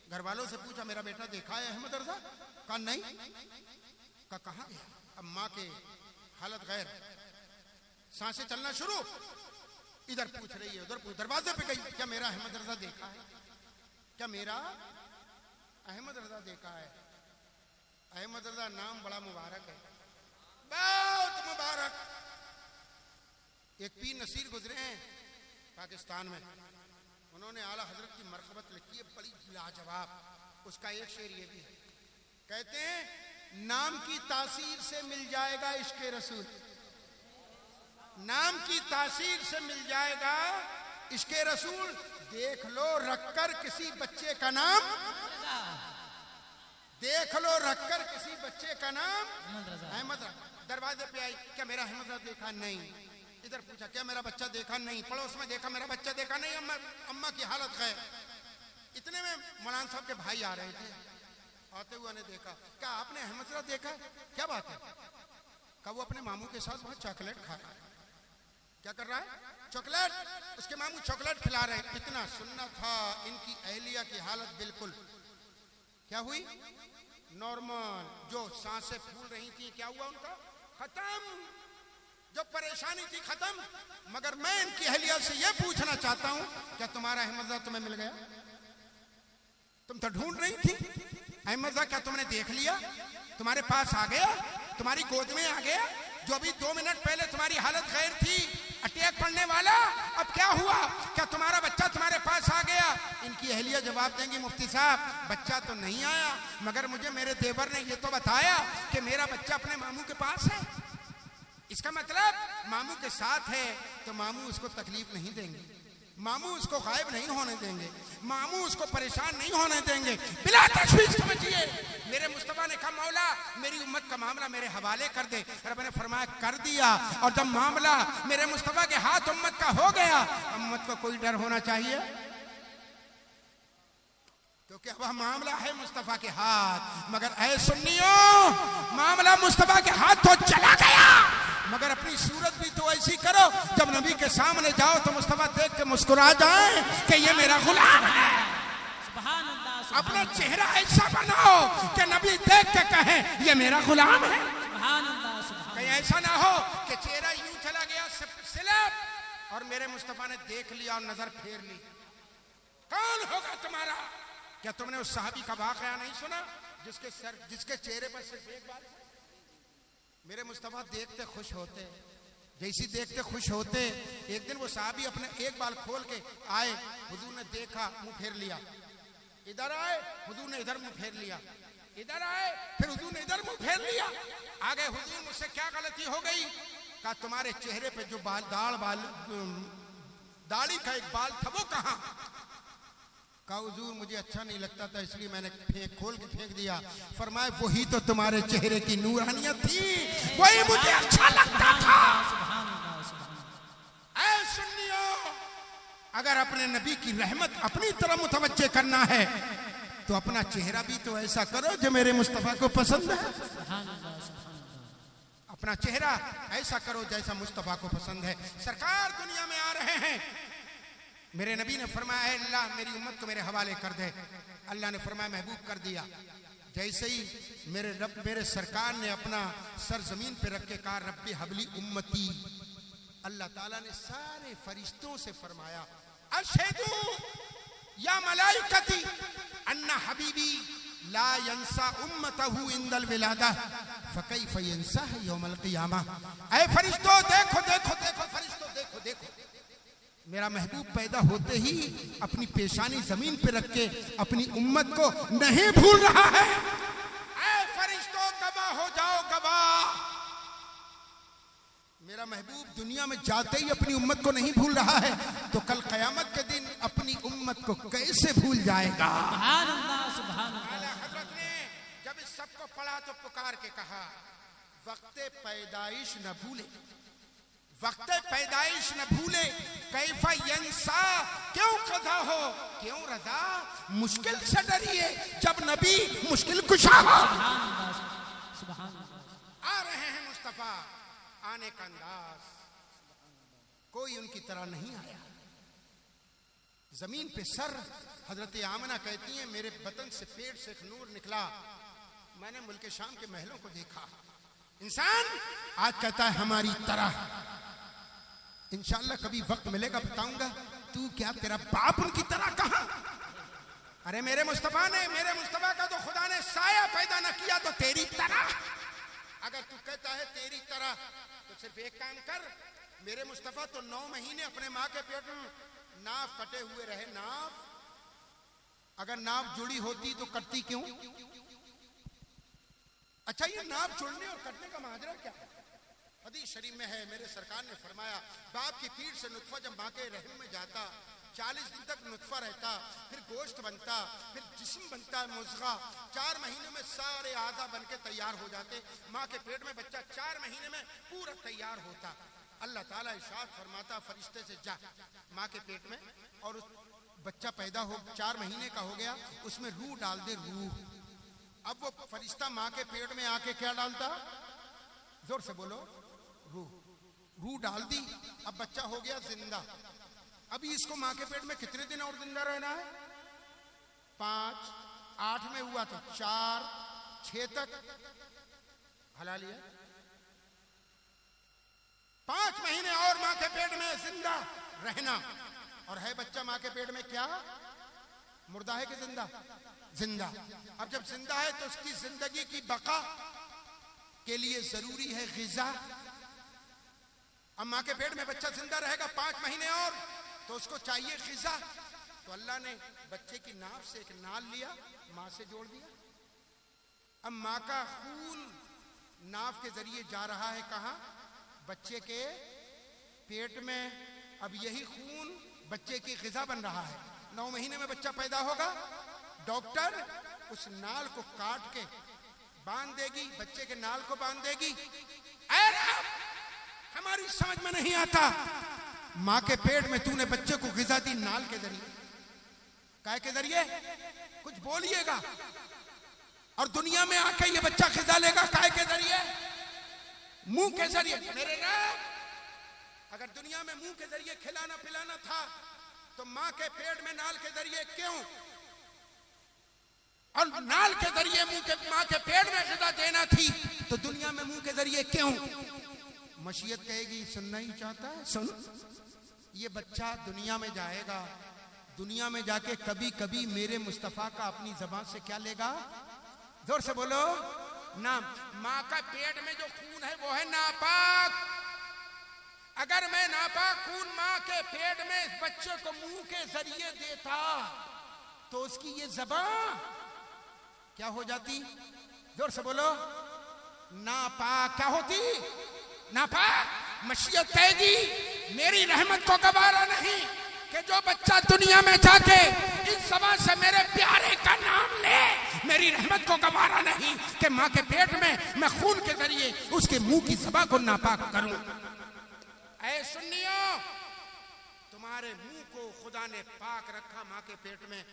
घर वालों से पूछा मेरा बेटा देखा है अहमद रजा? कहा नहीं। कहा कहां गया? अब मां के हालत गैर, सांसें चलना शुरू, इधर पूछ रही है उधर पूछ, दरवाजे पे गई, क्या मेरा अहमद रजा देखा है? क्या मेरा अहमद रजा देखा है? अहमद रजा नाम बड़ा मुबारक है, बहुत मुबारक। एक पीर नसीर गुजरे हैं पाकिस्तान में, उन्होंने आला हजरत की मरहबत लिखी है बड़ी लाजवाब। उसका एक शेर ये भी है, कहते हैं नाम की तासीर से मिल जाएगा इश्क रसूल, नाम की तासीर से मिल जाएगा इश्क रसूल, देख लो रखकर किसी बच्चे का नाम, देख लो रखकर किसी बच्चे का नाम अहमद रजा। दरवाजे पे आई, क्या मेरा अहमद रजा देखा? नहीं। इधर पूछा क्या मेरा बच्चा देखा? नहीं। पड़ोस में देखा, मेरा बच्चा देखा? नहीं। अम्मा की हालत गैर। इतने में मौलाना साहब के भाई आ रहे थे, आते हुए ने देखा, क्या आपने अहमद रजा देखा? क्या बात है? कहा वो अपने मामू के साथ वहां चॉकलेट खा रहा है। क्या कर रहा है? चॉकलेट। उसके मामू चॉकलेट खिला रहे हैं। इतना सुनना था, इनकी अहलिया की हालत बिल्कुल क्या हुई? नॉर्मल। जो सांसें फूल रही थी क्या हुआ उनका? खत्म। जो परेशानी थी खत्म। मगर मैं इनकी अहलिया से यह पूछना चाहता हूं, क्या तुम्हारा अहमद रजा तुम्हें मिल गया? तुम तो ढूंढ रही थी अहमद रजा, क्या तुमने देख लिया? तुम्हारे पास आ गया, तुम्हारी गोद में आ गया? जो अभी 2 मिनट पहले तुम्हारी हालत गैर थी, अटैक पड़ने वाला, अब क्या हुआ? क्या तुम्हारा बच्चा तुम्हारे पास आ गया? इनकी अहलिया जवाब देंगी, मुफ्ती साहब बच्चा तो नहीं आया, मगर मुझे मेरे देवर ने ये तो बताया कि मेरा बच्चा अपने मामू के पास है। इसका मतलब मामू के साथ है तो मामू उसको तकलीफ नहीं देंगे, मामू उसको गायब नहीं होने देंगे, मामू उसको परेशान नहीं होने देंगे। बिला तशवीश समझिए, मेरे मुस्तफा ने कहा मौला मेरी उम्मत का मामला मेरे हवाले कर दे। रब ने फरमाया कर दिया। और जब मामला मेरे मुस्तफा के हाथ उम्मत का हो गया, उम्मत को कोई डर होना चाहिए? क्योंकि अब मामला है मुस्तफा के हाथ। मगर ऐ सुन्नियों, मामला मुस्तफा के हाथ तो चला गया, मगर अपनी सूरत भी तो ऐसी करो जब नबी के सामने जाओ तो मुस्तफा देख के मुस्कुरा जाए कि ये मेरा गुलाम है। अपना चेहरा ऐसा बनाओ कि नबी देख के कहे ये मेरा गुलाम है। कहीं ऐसा ना हो कि चेहरा यूं चला गया सिलप और मेरे मुस्तफा ने देख लिया और नजर फेर ली। कौन होगा तुम्हारा? क्या तुमने उस साहबी का वाकया नहीं सुना जिसके चेहरे पर सिर्फ एक बार? मेरे मुस्तफा देखते खुश होते, जैसी देखते खुश होते। एक दिन वो साहबी अपने एक बाल खोल के आए, हुजूर ने देखा, मुंह फेर लिया। इधर आए, हुजूर ने इधर मुंह फेर लिया। इधर आए, फिर हुजूर ने इधर मुंह फेर लिया। आ गए, हुजूर मुझसे क्या गलती हो गई? कहा तुम्हारे चेहरे पे जो दाढ़ी का एक बाल था वो कहां? कहा हुजूर मुझे अच्छा नहीं लगता था इसलिए मैंने खोल के फेंक दिया। फरमाए वही तो तुम्हारे चेहरे की नूरानियत थी, वही मुझे अच्छा लगता था। ऐ सुन्नियों, अगर अपने नबी की रहमत अपनी तरफ मुतवज्जे करना है तो अपना चेहरा भी तो ऐसा करो जो मेरे मुस्तफा को पसंद है। अपना चेहरा ऐसा करो जैसा मुस्तफा को पसंद है। सरकार दुनिया में आ रहे हैं, मेरे नबी ने फरमाया अल्लाह मेरी उम्मत को मेरे हवाले कर दे। अल्लाह ने फरमाया महबूब कर दिया। जैसे ही मेरे रब मेरे सरकार ने अपना सर जमीन पे रख के कहा रब्बी हबली उम्मती, अल्लाह ताला ने सारे फरिश्तों से फरमाया अशहदु या मलाइकती अन्ना हबीबी ला यंसा उम्मतहु इंदल विलादा फकैफ यंसा यौमल क़ियामा। ऐ फरिश्तों देखो देखो देखो, फरिश्तों देखो देखो, मेरा महबूब पैदा होते ही अपनी पेशानी जमीन पे रख के अपनी उम्मत को नहीं भूल रहा है। ऐ फरिश्तों गवाह हो जाओ, गवाह। मेरा महबूब दुनिया में जाते ही अपनी उम्मत को नहीं भूल रहा है, तो कल कयामत के दिन अपनी उम्मत को कैसे भूल जाएगा। सुभान अल्लाह, सुभान अल्लाह। हजरत ने जब इस सबको पढ़ा तो पुकार के कहा, वक्त पैदाइश न भूले, वक्त पैदाइश न भूले, कैफा यंसा, क्यों कज़ा हो, क्यों रज़ा, मुश्किल से डरिए जब नबी मुश्किल कुशा हो। सुभान अल्लाह। आ रहे हैं मुस्तफा, आने का अंदाज कोई उनकी तरह नहीं आया। जमीन पे सर, हजरत आमना कहती हैं मेरे बतन से पेट से एक नूर निकला, मैंने मुल्क शाम के महलों को देखा। इंसान आज कहता है हमारी तरह, इंशाअल्लाह कभी वक्त मिलेगा बताऊंगा। तू क्या तेरा बाप उनकी तरह कहां? अरे मेरे मुस्तफा का तो खुदा ने साया पैदा न किया तो तेरी तरह। अगर तू कहता है तेरी तरह तो सिर्फ एक काम कर, मेरे मुस्तफा तो 9 महीने अपने माँ के पेट में नाव कटे हुए रहे। नाव, अगर नाव जुड़ी होती तो कटती क्यों? अच्छा, ये नाव जुड़ने और कटने का माजरा क्या है? हदीस शरीफ में है, मेरे सरकार ने फरमाया, बाप की पीठ से नुत्फा जब माँ के रहम में जाता, 40 दिन तक नुत्फा रहता, फिर गोश्त बनता, फिर जिस्म बनता है मुज़गा, 4 महीने में सारे आज़ा बन के तैयार हो जाते। माँ के पेट में बच्चा 4 महीने में पूरा तैयार होता। अल्लाह ताला इरशाद फरमाता, फरिश्ते से जा माँ के पेट में, और उस बच्चा पैदा हो 4 महीने का हो गया, उसमें रूह डाल दे, रूह। अब वो फरिश्ता माँ के पेट में आके क्या डालता? जोर से बोलो, रूह। रूह डाल दी, अब बच्चा हो गया जिंदा। अभी इसको माँ के पेट में कितने दिन और जिंदा रहना है? 5, 8 में हुआ तो 4, 6 तक हला लिया। 5 महीने और माँ के पेट में जिंदा रहना, और है बच्चा माँ के पेट में क्या? मुर्दा है कि जिंदा? जिंदा। अब जब जिंदा है तो उसकी जिंदगी की बका के लिए जरूरी है ग़िज़ा। अब माँ के पेट में बच्चा जिंदा रहेगा 5 महीने और, तो उसको चाहिए ग़िज़ा। तो अल्लाह ने बच्चे की नाव से एक नाल लिया, माँ से जोड़ दिया। अब माँ का खून नाव के जरिए जा रहा है कहाँ? बच्चे के पेट में। अब यही खून बच्चे की ग़िज़ा बन रहा है। 9 महीने में बच्चा पैदा होगा, डॉक्टर उस नाल को काट के बांध देगी, बच्चे के नाल को बांध देगी। हमारी समझ में नहीं आता, माँ के पेट में तूने बच्चे को ग़िज़ा दी नाल के जरिए, काय के जरिए? कुछ बोलिएगा। और दुनिया में आके ये बच्चा ग़िज़ा लेगा काय के जरिए? मुंह के जरिए। मेरे रब, अगर दुनिया में मुंह के जरिए खिलाना पिलाना था तो माँ के पेट में नाल के जरिए क्यों? और नाल के जरिए माँ के पेट में ग़िज़ा देना थी तो दुनिया में मुंह के जरिए क्यों? मशीयत कहेगी सुनना ही चाहता है, सुन। ये बच्चा दुनिया में जाएगा, दुनिया में जाके कभी कभी मेरे मुस्तफा का अपनी जबान से क्या लेगा? जोर से बोलो ना। माँ का पेट में जो खून है वो है नापाक। अगर मैं नापाक खून माँ के पेट में इस बच्चे को मुंह के जरिए देता तो उसकी ये जबान क्या हो जाती? जोर से बोलो, नापाक। क्या होती? नापाक। मशीयत कहेगी मेरी रहमत को गवारा नहीं कि जो बच्चा दुनिया में जाके इस ज़बान से मेरे प्यारे का नाम ले, मेरी रहमत को गवारा नहीं कि माँ के पेट में मैं खून के जरिए उसके मुंह की ज़बान को नापाक करूं। ऐ सुन्नियों, तुम्हारे मुंह को खुदा ने पाक रखा माँ के पेट में,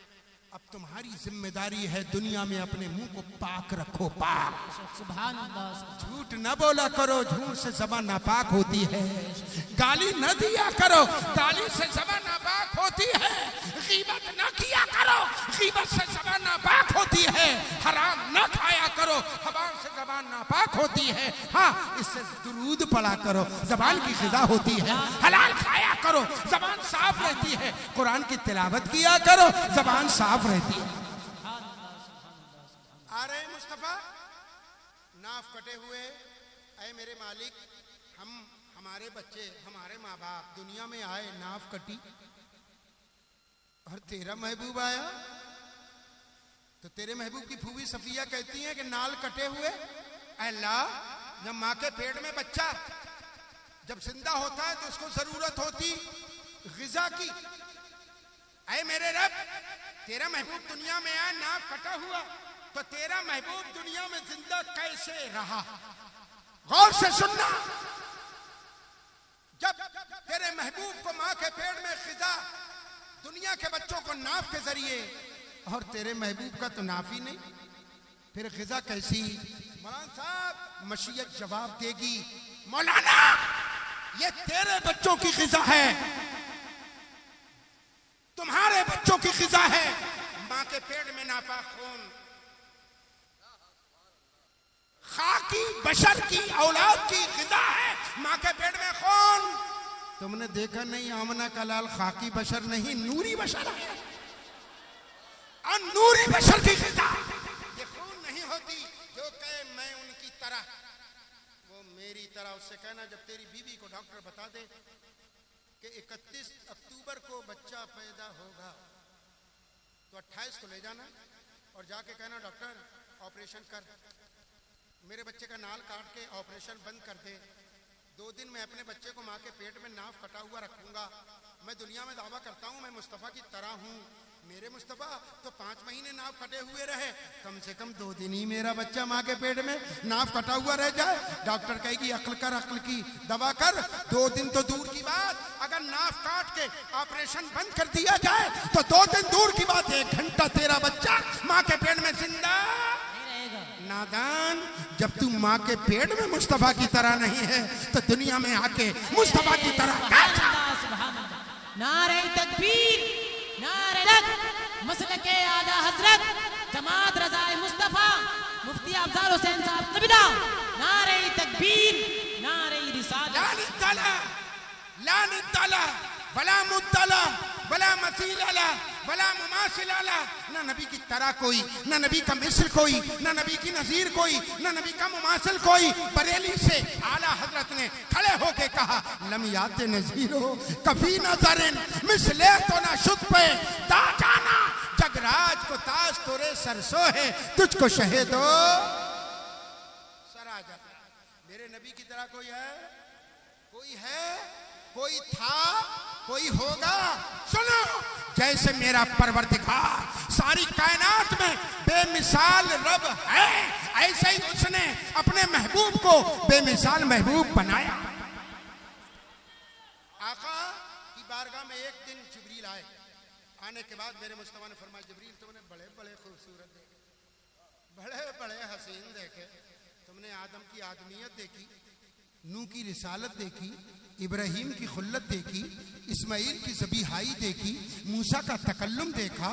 अब तुम्हारी जिम्मेदारी है दुनिया में अपने मुंह को पाक रखो, पाक। सुभान अल्लाह। झूठ न बोला करो, झूठ से ज़बान नापाक होती है। गाली न दिया करो, गाली से ज़बान नापाक होती है। गीबत न किया करो, गीबत से ज़बान नापाक होती है। हराम न खाया करो, हराम से ज़बान नापाक होती है। हाँ, इससे दुरूद पढ़ा करो, ज़बान की ग़िज़ा होती है। हलाल खाया करो, ज़बान साफ रहती है। कुरान की तिलावत किया करो, ज़बान साफ रहती है। आ रहे मुस्तफा नाफ कटे हुए, ऐ मेरे मालिक, हमारे बच्चे, हमारे माँ बाप दुनिया में आए, नाव कटी, और तेरा महबूब आया तो तेरे महबूब की फूफी सफिया कहती है कि नाल कटे हुए। अल्लाह, जब माँ के पेट में बच्चा जब जिंदा होता है तो उसको जरूरत होती ग़िज़ा की। ऐ मेरे रब, तेरा महबूब दुनिया में आया, नाव कटा हुआ, तो तेरा महबूब दुनिया में जिंदा कैसे रहा? गौर से सुनना, जब तेरे महबूब को माँ के पेट में ग़िज़ा, दुनिया के बच्चों को नाव के जरिए, और तेरे महबूब का तो नाफ ही नहीं, फिर ग़िज़ा कैसी? मौलाना साहब मशीयत जवाब देगी, मौलाना ये तेरे बच्चों की ग़िज़ा है, तुम्हारे बच्चों की ग़िज़ा है। माँ के पेट में नापाक खून, खाकी बशर की औलाद की ग़िज़ा है, माँ के पेट में खून। तुमने देखा नहीं आमना का लाल खाकी बशर नहीं, नूरी बशर है, और नूरी बशर की ग़िज़ा ये खून नहीं होती जो कहे मैं उनकी तरह, वो मेरी तरह। उससे कहना जब तेरी बीवी को डॉक्टर बता दे कि 31 अक्टूबर को बच्चा पैदा होगा, तो 28 को ले जाना और जाके कहना डॉक्टर ऑपरेशन कर, मेरे बच्चे का नाल काट के ऑपरेशन बंद कर दे। 2 दिन में अपने बच्चे को माँ के पेट में नाव कटा हुआ रखूंगा। मैं दुनिया में दावा करता हूँ मैं मुस्तफ़ा की तरह हूँ। मेरे मुस्तफ़ा तो 5 महीने नाव कटे हुए रहे, कम से कम 2 दिन ही मेरा बच्चा माँ के पेट में नाव कटा हुआ रह जाए। डॉक्टर कहेगी अक्ल कर, अक्ल की दवा कर। 2 दिन तो दूर की बात, अगर नाव काट के ऑपरेशन बंद कर दिया जाए तो 2 दिन दूर की बात, 1 घंटा तेरा बच्चा माँ के पेट में जिंदा नादान। जब तू माँ के पेट में मुस्तफ़ा की तरह नहीं है तो दुनिया में आके मुस्तफ़ा की तरह नारे तकबीर, नारे लग, मसलके आला हजरत जमात रज़ाए मुस्तफ़ा मुफ्ती अफजल हुसैन साहब कबीला, नारे तकबीर, नारे रिसालत। लानित ताला वला मुत्तला वला मसील अला वला मुमासिल अला। ना नबी की तरह कोई, ना नबी का मिस्र कोई, ना नबी की नजीर कोई, ना नबी का मुमासिल कोई। बरेली से आला हजरत ने खड़े होके कहा लम यात नजीरो कफी नजरिन मिसले तो ना शुद पे दा जाना। जगराज को ताज तोरे सरसो है, तुझको शहीदो सरा जाता। मेरे नबी की तरह कोई है? कोई है? कोई था? कोई होगा? सुनो, जैसे मेरा परवरदिगार सारी कायनात में बेमिसाल रब है, ऐसे ही उसने अपने महबूब को बेमिसाल महबूब बनाया। आका की बारगाह में एक दिन जिब्रील आए। आने के बाद मेरे मुस्तफा ने फरमाया जिब्रील तुमने बड़े बड़े खूबसूरत देखे, बड़े बड़े हसीन देखे, तुमने आदम की आदमियत देखी, नूह की रिसालत देखी, इब्राहीम की खुल्लत देखी, इस्माइल की ज़बीहाई देखी, मूसा का तकल्लुम देखा,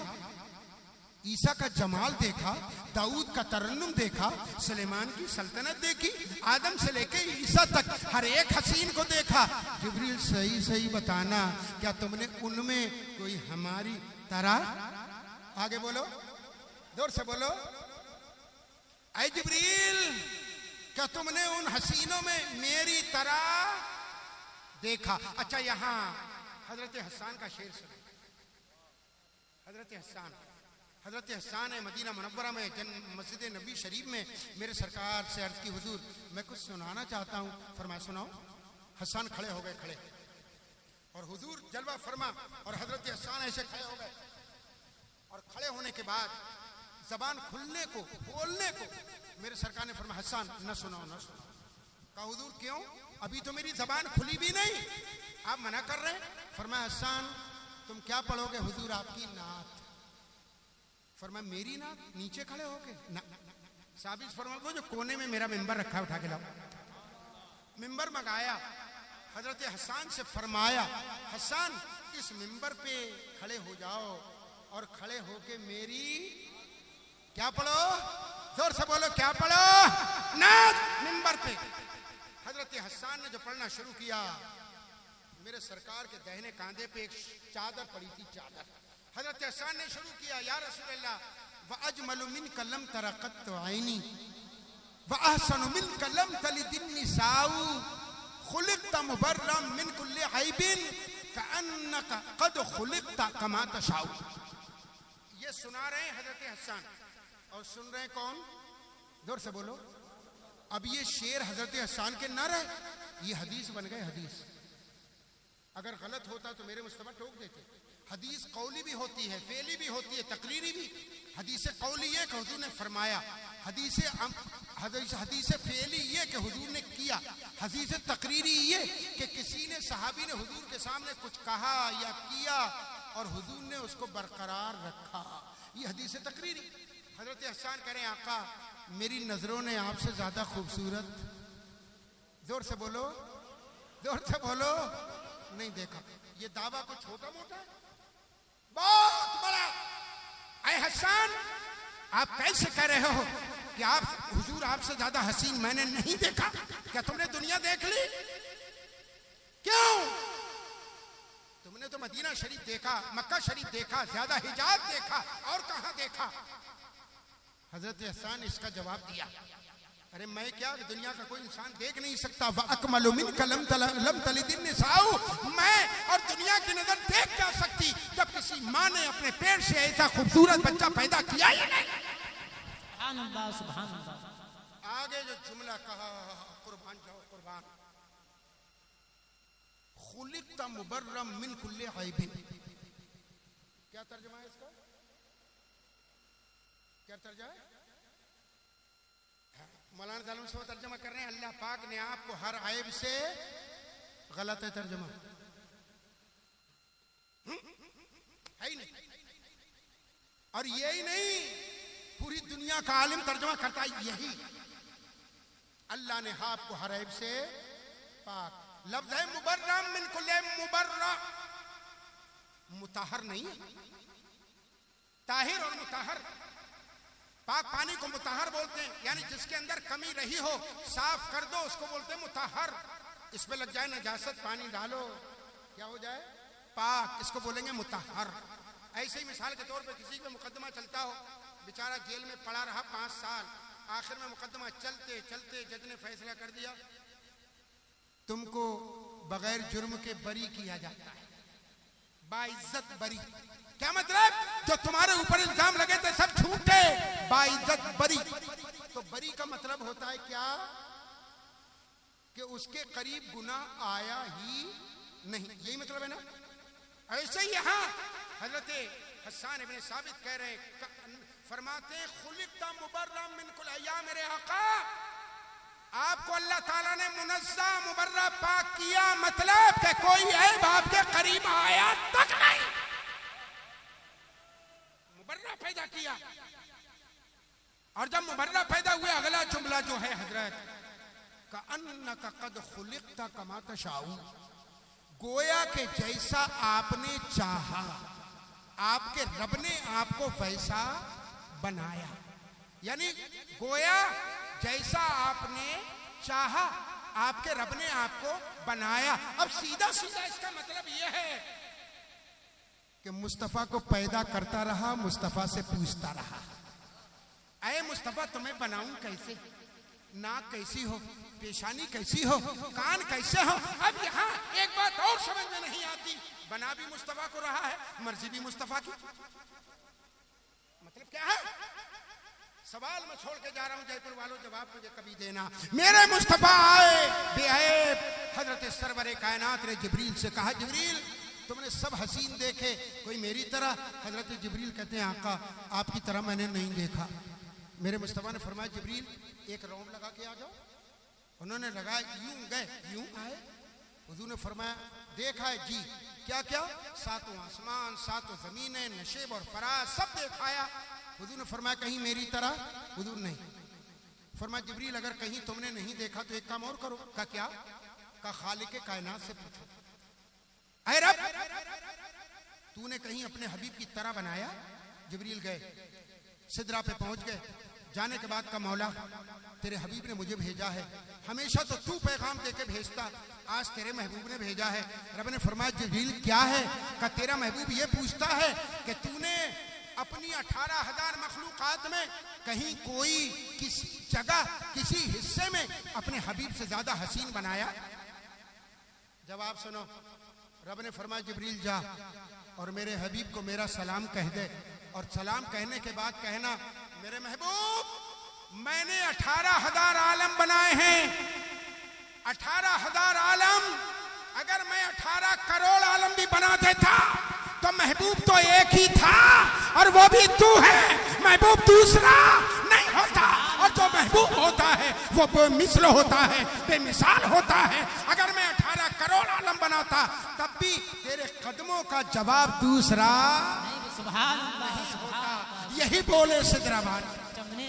ईसा का जमाल देखा, दाऊद का तरन्नुम देखा, सुलेमान की सल्तनत देखी, आदम से लेके ईसा तक हर एक हसीन को देखा। जिब्रील सही सही बताना, क्या तुमने उनमें कोई हमारी तरह? आगे बोलो, जोर से बोलो। ऐ जिब्रील, क्या तुमने उन हसीनों में मेरी तरह देखा? अच्छा, यहाँ हजरत हसन का शेर सुनो। हजरत हसन है मदीना मुनव्वरा में मस्जिद नबी शरीफ में मेरे सरकार से अर्ज की हुजूर मैं कुछ सुनाना चाहता हूँ। फरमा सुनाओ। हसन खड़े हो गए, खड़े, और हुजूर जलवा फरमा, और हजरत हसन ऐसे खड़े हो गए, और खड़े होने के बाद जबान खुलने को, बोलने को मेरे सरकार ने फरमाया हसन न सुनाओ, न सुनाओ। कहा हुजूर क्यों? अभी तो मेरी जबान खुली भी नहीं, आप मना कर रहे हैं। फरमाया हसन तुम क्या पढ़ोगे? हुजूर आपकी नात। फरमाया मेरी नात? नीचे खड़े होके ना। साबित फरमाया वो जो कोने में मेरा मिंबर रखा है उठा के लाओ। मिंबर मंगाया, हजरत हसन से फरमाया हसन इस मिंबर पे खड़े हो जाओ, और खड़े होके मेरी क्या पढ़ो? जोर से बोलो, क्या पढ़ो? नात मिंबर पे। हजरत हसन ने जो पढ़ना शुरू किया, मेरे सरकार के दाहिने कांधे पे एक चादर पड़ी थी, चादर। हजरत हसन ने शुरू किया या रसूल अल्लाह व अजमलु मिन कलम तरक़त आईनी व अहसनु मिन कलम तलिदिन निसाउ खुलिक़्ता मुबर्रम मिन कुल्ली ऐबिन कअन्नका क़द खुलिक़्ता कमा तशाउ। ये सुना रहे हैं हजरत हसन और सुन रहे हैं कौन? जोर से बोलो। अब ये शेर हजरत हसन के न रहे, ये हदीस बन गए हदीस। अगर गलत होता तो मेरे मुस्तफा टोक देते। हदीस कौली भी होती है, फेली भी होती है, तकरीरी भी। हदीस कौली ये कि हुजूर ने फरमाया, हदीस फेली ये कि हुजूर ने किया, हदीस तकरीरी ये कि किसी ने सहाबी ने हुजूर के सामने कुछ कहा या किया और हुजूर ने उसको बरकरार रखा, ये हदीस तकरीरी। हजरत हसन करें आका मेरी नजरों ने आपसे ज्यादा खूबसूरत, जोर से बोलो, जोर से बोलो, नहीं देखा। ये दावा कुछ छोटा मोटा है, बहुत बड़ा। ऐ हसन आप कैसे कह रहे हो कि आप हुजूर आपसे ज्यादा हसीन मैंने नहीं देखा? क्या तुमने दुनिया देख ली? क्यों? तुमने तो मदीना शरीफ देखा, मक्का शरीफ देखा, ज्यादा हिजाज देखा, और कहां देखा? हजरत हसन इसका जवाब दिया, अरे मैं क्या, दुनिया का कोई इंसान देख नहीं सकता। वअकमलु मिनका लम तलिदिन निसाउ, मैं और दुनिया की नजर देख क्या सकती जब किसी माँ ने अपने पेट से ऐसा खूबसूरत बच्चा पैदा किया ही नहीं। सुभान अल्लाह, सुभान अल्लाह। आगे जो जुमला कहा, कुर्बान जाओ कुर्बान, खुलिक़्ता मुबर्रम मिन कुल्ली ऐबिन, क्या तर्जुमा है इसका? क्या तर्जुमा है? मौलाना जालिम साहब तर्जुमा कर रहे हैं, अल्लाह पाक ने आपको हर ऐब से, गलत है तर्जुमा, है ही नहीं। और यही नहीं, पूरी दुनिया का आलिम तर्जुमा करता है यही, अल्लाह ने आपको हर ऐब से पाक। लफ्ज़ है मुबर्रम मिन कुल्ली, मुबर्रा मुताहर नहीं है, ताहिर और मुताहर। पाक पानी को मुताहर बोलते हैं, यानी जिसके अंदर कमी रही हो साफ कर दो, उसको बोलते हैं मुताहर। इस पे लग जाए नजासत, पानी डालो, क्या हो जाए? पाक, इसको बोलेंगे मुताहर। ऐसे ही मिसाल के तौर पे किसी पे मुकदमा चलता हो, बेचारा जेल में पड़ा रहा 5 साल, आखिर में मुकदमा चलते चलते जज ने फैसला कर दिया तुमको बगैर जुर्म के बरी किया जाता है, बाइज्जत बरी। क्या मतलब? जो तुम्हारे ऊपर इल्जाम लगे थे सब झूठे, बाइज्जत बरी। तो बरी का मतलब होता है क्या? कि उसके करीब गुनाह आया ही नहीं, यही मतलब है ना। ऐसे ही यहां हजरत हसन इब्न साबित कह रहे हैं, फरमाते हैं खुलिक़्ता मुबर्रम मिन कुल, या मेरे आका आपको अल्लाह ताला ने मुनज़्ज़ा मुबर्रा पाक किया, मतलब कि कोई ऐब आपके करीब आया तक नहीं, मुबर्रा पैदा किया। और जब मुबर्रा पैदा हुए, अगला जुमला जो है हजरत, कअन्नका क़द खुलिक़्ता कमा तशाउ, गोया के जैसा आपने चाहा, आपके रब ने आपको वैसा बनाया। यानी गोया जैसा आपने चाहा, आपके रब ने आपको बनाया। अब सीधा सीधा इसका मतलब यह है कि मुस्तफा को पैदा करता रहा, मुस्तफा से पूछता रहा, अरे मुस्तफा तुम्हें बनाऊं कैसे, नाक कैसी हो, पेशानी कैसी हो, कान कैसे हो। अब यहाँ एक बात और समझ में नहीं आती, बना भी मुस्तफा को रहा है, मर्जी भी मुस्तफा की, मतलब क्या है? सवाल मैं छोड़ के जा रहा हूं, जयपुर वालों जवाब मुझे कभी देना। मेरे मुस्तफा आए बेऐब, हजरत सरवरे कायनात ने जिब्रील से कहा, जिब्रील तुमने सब हसीन देखे, कोई मेरी तरह? हजरत जिब्रील कहते हैं आका आपकी तरह मैंने नहीं देखा। मेरे मुस्तफा ने फरमाया, जिब्रील एक राउंड लगा के आ जाओ। उन्होंने लगाया, यूं गए, यूं आए। हुजूर ने फरमाया, देखा है जी, क्या क्या? 7 आसमान, 7 जमीनें, नशेब और फराज सब देखाया। हुजूर ने फरमाया, कहीं मेरी तरह? हुजूर नहीं। फरमाया, जिब्रील अगर कहीं तुमने नहीं देखा तो एक काम और करो। का क्या? का खालिक कायनात से पूछो, ऐ रब तूने कहीं अपने हबीब की तरह बनाया? जिब्रील गए, सिदरा पे पहुंच गए। जाने के बाद का मौला तेरे हबीब ने मुझे भेजा है, हमेशा तो तू पैगाम देके भेजता, आज तेरे महबूब ने भेजा है। रब ने फरमाया, जिब्रील क्या है? का तेरा महबूब ये पूछता है कि तूने अपनी 18,000 मखलूकात में कहीं कोई किसी जगह किसी हिस्से में अपने हबीब से ज्यादा हसीन बनाया? जवाब सुनो। रब ने फरमाया जिब्रील जा और मेरे हबीब को मेरा सलाम कह दे, और सलाम कहने के बाद कहना मेरे महबूब मैंने 18,000 आलम बनाए हैं। 18,000 आलम, अगर मैं 18 करोड़ आलम भी बना देता तो महबूब तो एक ही था और वो भी तू है। महबूब दूसरा नहीं होता, और जो महबूब होता है वो बेमिसल होता है, बेमिसाल होता है। अगर मैं 18 करोड़ आलम बनाता तब भी तेरे कदमों का जवाब दूसरा सुभान अल्लाह, सुभान अल्लाह। यही बोले सिदरा वाले,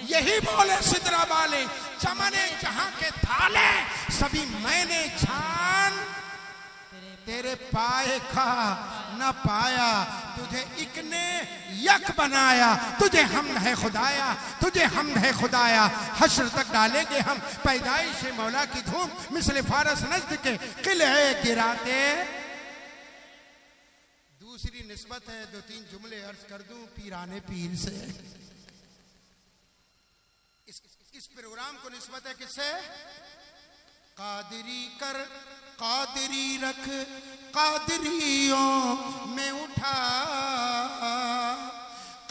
यही बोले सिदरा वाले, चमने जहां के थाले सभी मैंने छान तेरे पाए का न पाया। तुझे एक ने यक बनाया, तुझे हमद है खुदाया, तुझे हमद है खुदाया। हश्र तक डालेंगे हम पैदाइश मौला की धूम, मिसले फारस नज़्द के किले गिराते। दूसरी निस्बत है, 2-3 जुमले अर्ज कर दूं पीराने पीर से। इस प्रोग्राम को निस्बत है किससे? कादरी कर कादरी रख कादरियों में उठा,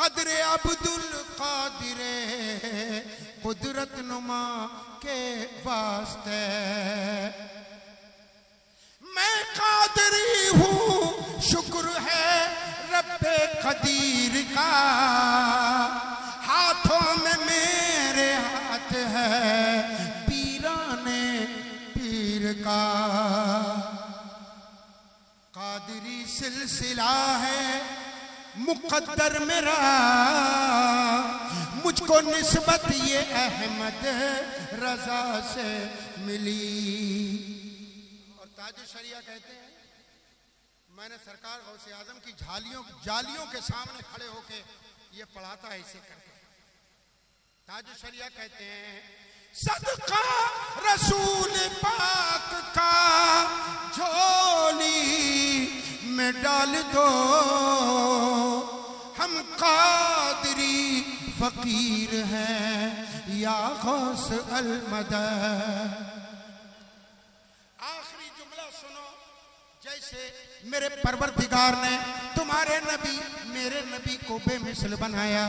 कदरे अब्दुल कादिरे कुदरत नुमा के वास्ते। मैं कादरी हूँ शुक्र है रब्बे कदीर का, हाथों में मेरे हाथ है पीराने पीर का। कादरी सिलसिला है मुकद्दर मेरा, मुझको निस्बत ये अहमद रजा से मिली। और ताज शरिया कहते हैं मैंने सरकार गौसे आजम की जालियों के सामने खड़े होके ये पढ़ा था ऐसे करके। ताज शरिया कहते हैं सदका रसूल पाक का झोली में डाल दो, हम कादरी फकीर हैं या गौस अल मदद। आखिरी जुमला सुनो। जैसे मेरे परवरदिगार ने तुम्हारे नबी मेरे नबी को बेमिसल बनाया,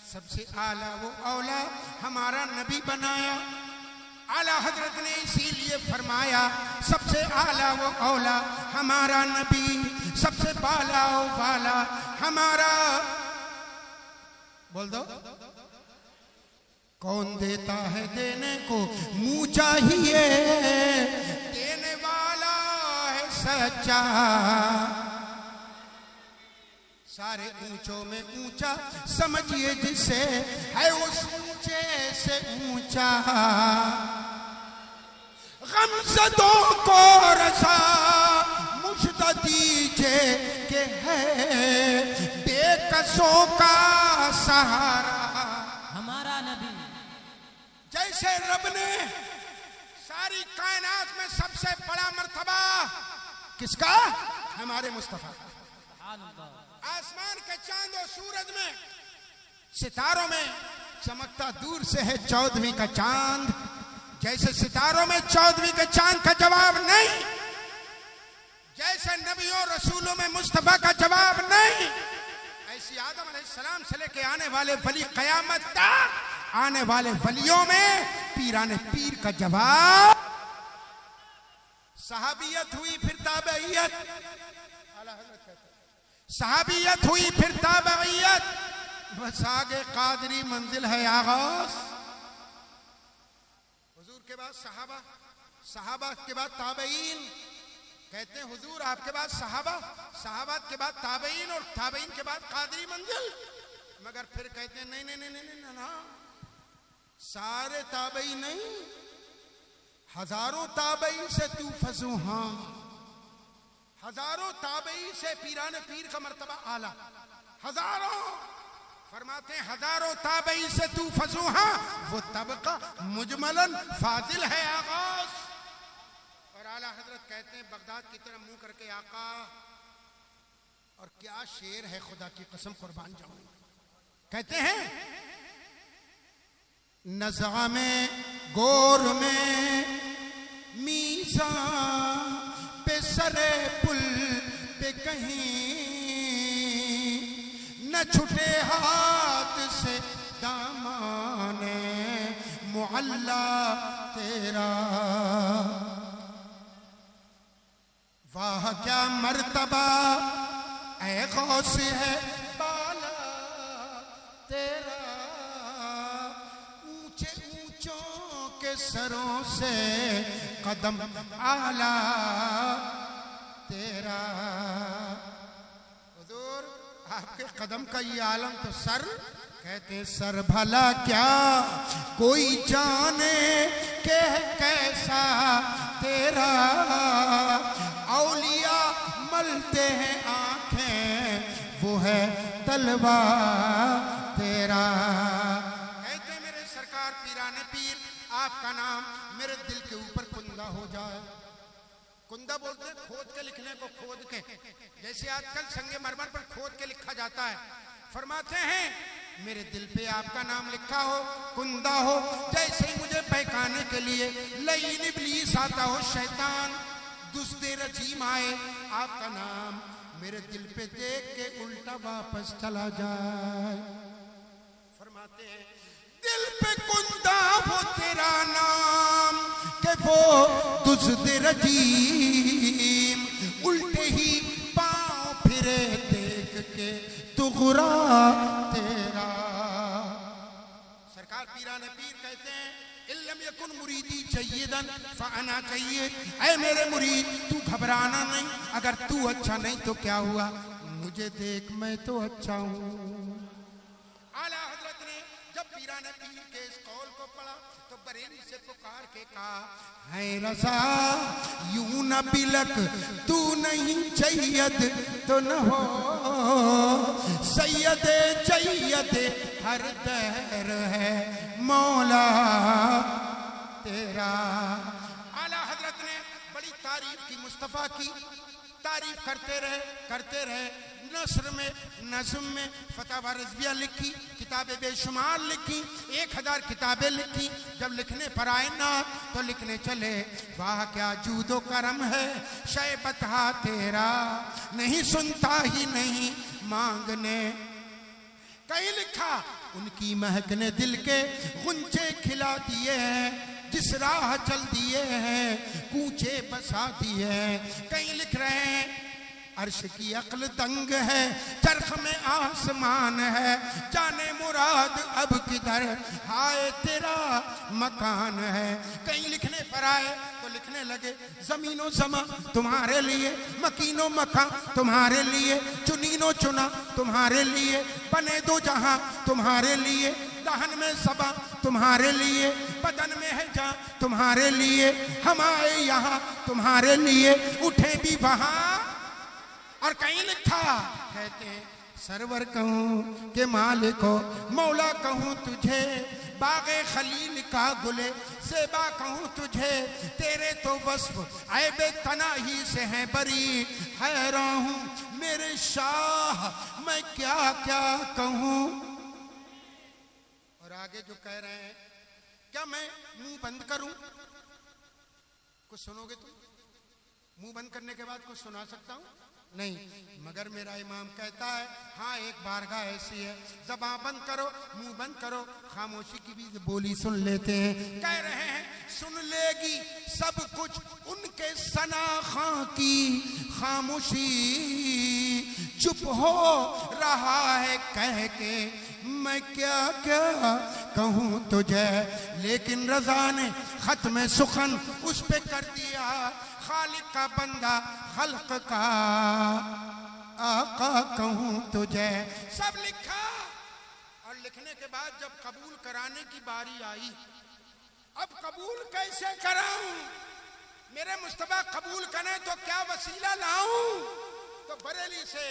सबसे आला वो औला हमारा नबी बनाया। आला हजरत ने इसीलिए फरमाया सबसे आला वो औला हमारा नबी, सबसे बाला वो बाला हमारा। बोल दो कौन देता है देने को मुंह चाहिए, देने वाला है सच्चा। सारे ऊंचों में ऊंचा समझिए जिसे है उस ऊंचे से ऊंचा। गमज़दों को रसा मुझदा दीजिए के है बेकसों का सहारा हमारा नबी। जैसे रब ने सारी कायनात में सबसे बड़ा मर्तबा किसका? हमारे मुस्तफा। आसमान के चांद और सूरज में सितारों में चमकता दूर से है 14वीं का चांद। जैसे सितारों में 14वीं के चांद का जवाब नहीं, जैसे नबियों रसूलों में मुस्तफा का जवाब नहीं, ऐसी आदम अलैहिस्सलाम से लेके आने वाले वली कयामत तक आने वाले वलियों में पीराने पीर का जवाब। सहाबियत हुई फिर ताबईयत, सहाबियत हुई फिर ताबईयत, बस आगे कादरी मंजिल है आगाज। हुजूर के बाद सहाबा, सहाबा के बाद ताबईन। कहते हैं हुजूर आपके बाद सहाबा, सहाबा के बाद ताबईन और ताबईन के बाद कादरी मंजिल। मगर फिर कहते हैं नहीं नहीं नहीं नहीं नहीं ना, सारे ताबई नहीं, हजारों ताबई से तू फजू। हाँ, हजारों ताबई से पीराने पीर का मर्तबा आला। हजारों फरमाते हैं हजारों ताबई से तू फजू। हाँ, वो तबका मुजमलन फाजिल है आगाज। और आला हजरत कहते हैं बगदाद की तरफ मुंह करके आका, और क्या शेर है खुदा की कसम कुर्बान जाऊं। कहते हैं नज़ा में गोर में मीज़ा सरे पुल पे कहीं न छुटे हाथ से दामाने मुअल्ला तेरा। वाह क्या मर्तबा ऐ गौस है बाला तेरा, ऊंचे ऊंचों के सरों से कदम आला तेरा। हुजूर आपके कदम का ये आलम तो सर, कहते सर भला क्या कोई जाने के कैसा तेरा। औलिया मलते हैं आंखें वो है तलवा तेरा। कहते मेरे सरकार पीराने पीर आपका नाम मेरे दिल के ऊपर कुंदा हो जाए। कुंदा बोलते हैं खोद के लिखने को, खोद के, जैसे आजकल संगे मरमर पर खोद के लिखा जाता है। फरमाते हैं मेरे दिल पे आपका नाम लिखा हो, कुंदा हो, जैसे ही मुझे बहकाने के लिए लईन इब्लीस आता हो, शैतान दुस्ते रजीम आए, आपका नाम मेरे दिल पे देख के उल्टा वापस चला जाए। फरमाते हैं दिल पे कुंदा हो तेरा नाम के वो दुस्ते रजीम, उल्टे ही पांव फिरे देख के तुगरा तेरा। सरकार पीराने पीर कहते हैं इल्लम यकुन मुरीदी जय्यदन फअना जय्यद। ऐ मेरे मुरीद तू घबराना नहीं, अगर तू अच्छा नहीं तो क्या हुआ, मुझे देख मैं तो अच्छा हूँ। आला हजरत ने जब पीराने पीर के इस कौल को पढ़ा तो बरेली से पुकार के कहा है रज़ा यूं न बिलक, तू नहीं जय्यद तो न हो, सैयदे जय्यदे हर दहर है मौला तेरा। आला हजरत ने बड़ी तारीफ की, मुस्तफा की तारीफ करते रहे। नस्र में, नज़्म में फतावा रज़विया लिखी, किताबें बेशुमार लिखी, 1000 किताबें लिखी। जब लिखने पर आए ना तो लिखने चले वाह क्या जूदो करम है शैबतहा तेरा, नहीं सुनता ही नहीं मांगने। कहीं लिखा उनकी महक ने दिल के गुंचे खिला दिए हैं, जिस राह चल दिए हैं कूचे बसा दिए हैं। कहीं लिख रहे हैं अर्श की अक्ल दंग है, चरख में आसमान है, जाने मुराद अब किधर हाय तेरा मकान है। कहीं लिखने पर आए तो लिखने लगे जमीनो जमा तुम्हारे लिए, मकीनो मकान तुम्हारे लिए, चुनीनो चुना तुम्हारे लिए, बने दो जहां तुम्हारे लिए, दहन में सबा तुम्हारे लिए, बदन में है जा तुम्हारे लिए, हम आए यहाँ तुम्हारे लिए, उठे भी वहां। और कहीं लिखा कहते सरवर कहूँ के मालिक हो, मौला कहूँ तुझे, बागे खलील का गुले सेबा कहूँ तुझे, तेरे तो वस्फ ऐबे तनाही से हैं बरी, हैरान हूँ मेरे शाह मैं क्या क्या कहूँ। और आगे जो कह रहे हैं, क्या मैं मुंह बंद करूं? कुछ सुनोगे तुम? मुंह बंद करने के बाद कुछ सुना सकता हूं? नहीं, मगर मेरा इमाम कहता है हाँ एक बारगाह ऐसी है, ज़बान बंद करो, मुंह बंद करो, खामोशी की भी बोली सुन लेते हैं। कह रहे हैं सुन लेगी सब कुछ उनके सनाखा की खामोशी, चुप हो रहा है कह के मैं क्या क्या कहूँ तुझे, लेकिन रज़ा ने खत्म सुखन उस पे कर दिया, खालिक का बंदा खल्क का आका कहूँ तुझे। सब लिखा और लिखने के बाद जब कबूल कराने की बारी आई, अब कबूल कैसे कराऊं? मेरे मुस्तफा कबूल करें तो क्या वसीला लाऊं? तो बरेली से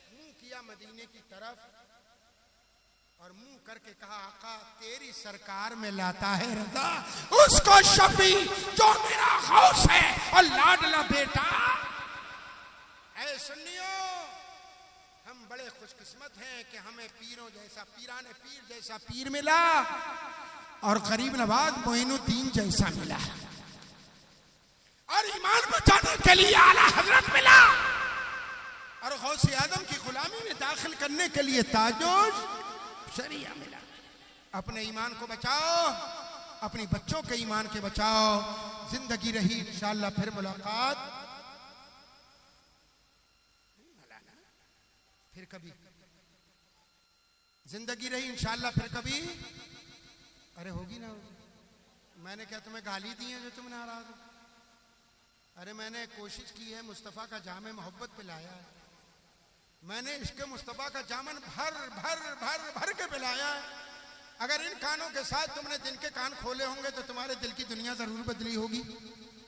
मुंह किया मदीने की तरफ और मुंह करके कहा आका तेरी सरकार में लाता है रज़ा उसको शफी जो मेरा गौस है और लाडला बेटा। ऐ सुन्नियों, हम बड़े खुशकिस्मत हैं कि हमें पीरों जैसा, पीराने पीर जैसा पीर मिला और गरीब नवाज मोइनुद्दीन जैसा मिला। और ईमान बचाने के लिए आला हजरत मिला और गौसे आदम की गुलामी में दाखिल करने के लिए ताजुश शरिया मिला। अपने ईमान को बचाओ, अपनी बच्चों के ईमान के बचाओ। जिंदगी रही इंशाअल्लाह फिर मुलाकात, फिर कभी जिंदगी रही इंशाअल्लाह फिर कभी। अरे होगी ना, मैंने क्या तुम्हें गाली दी है जो तुम नाराज हो? अरे मैंने कोशिश की है, मुस्तफ़ा का जामे मोहब्बत पिलाया है, मैंने इश्क़ मुस्तफ़ा का जामन भर भर भर भर के पिलाया है। अगर इन कानों के साथ तुमने दिन के कान खोले होंगे तो तुम्हारे दिल की दुनिया जरूर बदली होगी।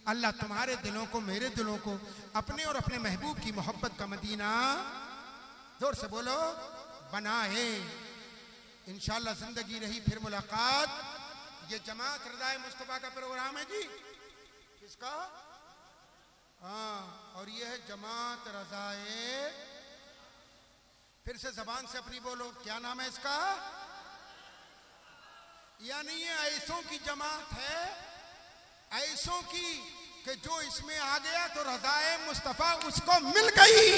अल्लाह तुम्हारे दिलों को, मेरे दिलों को अपने और अपने महबूब की मोहब्बत का मदीना, जोर से बोलो, बनाए। इंशाअल्लाह जिंदगी रही फिर मुलाकात। ये जमात रज़ाए मुस्तफ़ा का प्रोग्राम है जी, किसका? हाँ, और ये है जमात रज़ाए, फिर से जबान से अपनी बोलो, क्या नाम है इसका? यानी ये ऐसों की जमात है, ऐसों की कि जो इसमें आ गया तो रज़ाए मुस्तफ़ा उसको मिल गई।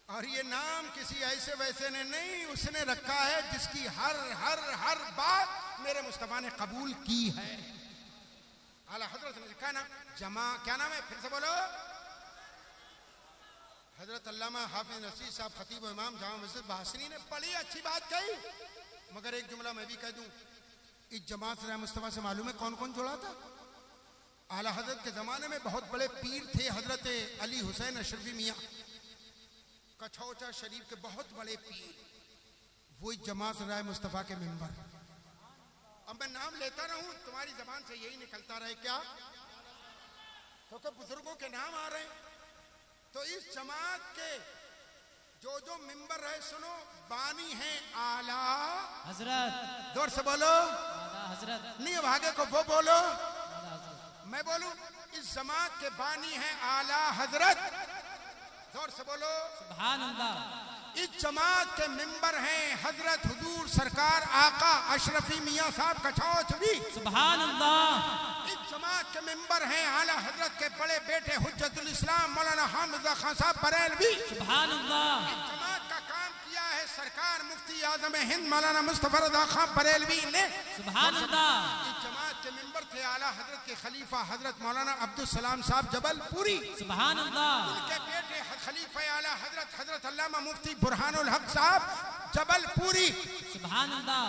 और ये नाम किसी ऐसे वैसे ने नहीं, उसने रखा है जिसकी हर हर हर बात मेरे मुस्तफ़ा ने कबूल की है। आला हजरत ने लिखा ना क्या नाम है? फिर से बोलो। हजरत अल्लामा हाफिज नसीर साहब खतीब व इमाम जामा मस्जिद बासनी ने बड़ी अच्छी बात कही, मगर एक जुमला मैं भी कह दूं। इस जमात रज़ाए मुस्तफ़ा से मालूम है कौन कौन जुड़ा था? आला हजरत के जमाने में बहुत बड़े पीर थे, हजरत अली हुसैन अशरफी मियाँ कछौचा शरीफ के बहुत बड़े पीर, वो इस जमात रज़ाए मुस्तफ़ा के मेंबर। अब मैं नाम लेता रहूं, तुम्हारी जबान से यही निकलता रहे क्या? क्योंकि बुजुर्गों के नाम आ रहे हैं। तो इस जमात के जो जो मेंबर है, सुनो, बानी है आला हजरत। जोर से बोलो, आला हजरत। नहीं अब आगे को वो बोलो, मैं बोलूं। इस जमात के बानी है आला हजरत, जोर से बोलो सुभान अल्लाह। इस जमात के मेंबर हैं हजरत हुजूर सरकार आका अशरफी मियाँ साहब कछौचवी, सुभान अल्लाह। इस जमात के मेंबर हैं आला हजरत के बड़े बेटे हुज्जतुल इस्लाम मौलाना हामिद खान साहब बरेलवी, सुभान अल्लाह। इस जमात का काम किया है सरकार मुफ्ती आजम हिंद मौलाना मुस्तफा रज़ा खान बरेलवी ने, सुभान अल्लाह। इस जमात के मेंबर थे आला हजरत के खलीफा हजरत मौलाना अब्दुल सलाम साहब जबलपुरी, सुभान अल्लाह। उनके बेटे खलीफा आला हजरत हजरत अल्लामा मुफ्ती बुरहानुल हक साहब जबलपुरी, सुभान अल्लाह।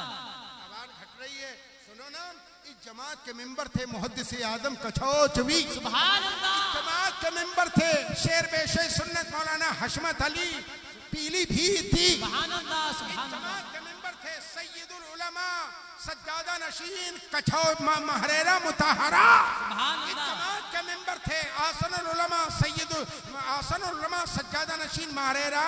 आवाज घट रही है, सुनो ना। इस जमात के मेंबर थे मुहद्दिस आजम कछौचवी, सुभान अल्लाह। इस जमात के मेंबर थे शेर बेशे सुन्नत मौलाना हशमत अली पीलीभीत थी, सुभान अल्लाह। इस सुभान जमात के मेंबर थे सैयदुल उलमा सज्जादा नशीन कछौ महरेरा मुताहरा, सुभान इस अल्लाह। जमात के मेंबर थे आसनुल उलमा आसनुल उलमा सज्जादा नशीन महरेरा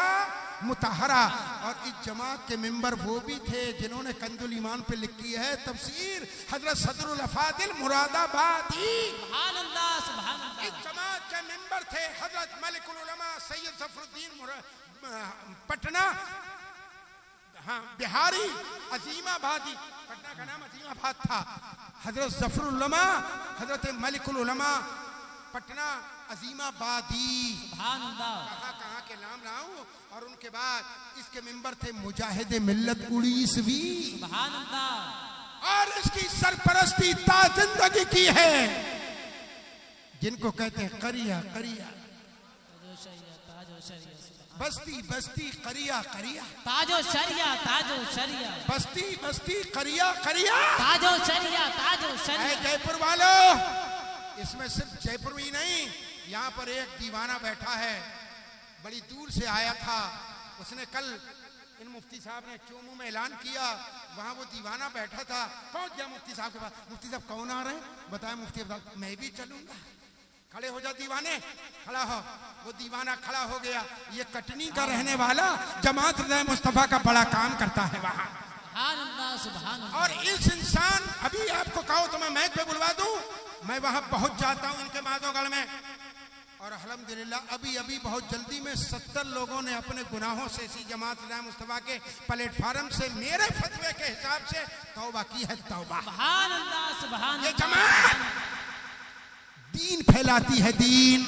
मुताहरा। और इस जमात के मेंबर वो भी थे जिन्होंने कंदुल ईमान पे लिखी है तफसीर हजरत सदरुल अफादिल मुरादाबादी, सुभान अल्लाह। सुभान अल्लाह। इस जमात के मेंबर थे हजरत मलिकुल उलमा सैयद जफरुद्दीन पटना, हाँ बिहारी अजीमाबादी, पटना का नाम अजीमाबाद था। हजरत जफरुल उलमा हजरत मलिकुल उलमा पटना अजीमाबादी, सुभान अल्लाह। कहाँ कहाँ के नाम लाऊं। और उनके बाद इसके मेंबर थे मुजाहिद मिल्लत 19वीं, सुभान अल्लाह। और इसकी सरपरस्ती ता जिंदगी की है जिनको कहते हैं करिया करिया, बस्ती बस्ती करिया करिया, ताजो शरिया, ताजो शरिया, बस्ती बस्ती करिया करिया, ताजो शरिया, ताजो है शरिया। जयपुर वालों, इसमें सिर्फ जयपुर में ही नहीं, यहाँ पर एक दीवाना बैठा है, बड़ी दूर से आया था। उसने कल इन मुफ्ती साहब ने चोमू में ऐलान किया, वहाँ वो दीवाना बैठा था, पहुँच गया मुफ्ती साहब के पास। मुफ्ती साहब कौन आ रहे हैं? बताया मुफ्ती साहब मैं भी चलूंगा। खड़े हो जा दीवाने, खड़ा हो। वो दीवाना खड़ा हो गया। ये कटनी का रहने वाला जमात रज़ाए मुस्तफ़ा का बड़ा काम करता है वहाँ। सुभान अल्लाह। सुभान अल्लाह। और इस इंसान, अभी आपको कहो तो मैं मैच पे बुलवा दूं, मैं वहां पहुंच जाता हूं इनके माधोगढ़ में। और अल्हम्दुलिल्लाह अभी अभी बहुत जल्दी में 70 लोगों ने अपने गुनाहों से इसी जमात रज़ाए मुस्तफ़ा के प्लेटफार्म से मेरे फतवे के हिसाब से तौबा की है। तौबा। सुभान अल्लाह। सुभान ये अल्लाह। जमात दीन फैलाती है दीन।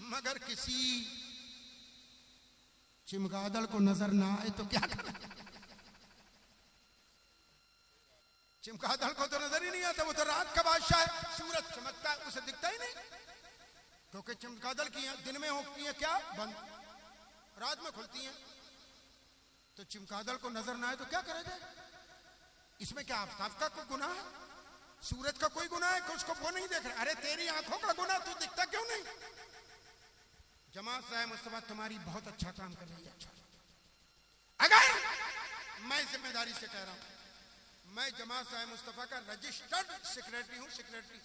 मगर किसी चमगादड़ को नजर ना आए तो क्या करें? चमगादड़ को तो नजर ही नहीं आता, वो तो रात का बादशाह है, सूरज चमकता है उसे दिखता ही नहीं, क्योंकि चमगादड़ की दिन में होती है क्या बंद, रात में खुलती हैं। तो चमगादड़ को नजर ना आए तो क्या करेगा? इसमें क्या आफ्ताब का कोई गुनाह है? सूरज का कोई गुनाह है कि उसको वो नहीं देख रहा? अरे तेरी आंखों का गुनाह, तू दिखता क्यों नहीं? जमात साहब मुस्तफा तुम्हारी बहुत अच्छा काम कर रही है। अच्छा, अगर मैं जिम्मेदारी से कह रहा हूं, मैं जमात साहब मुस्तफा का रजिस्टर्ड सेक्रेटरी हूं, सेक्रेटरी।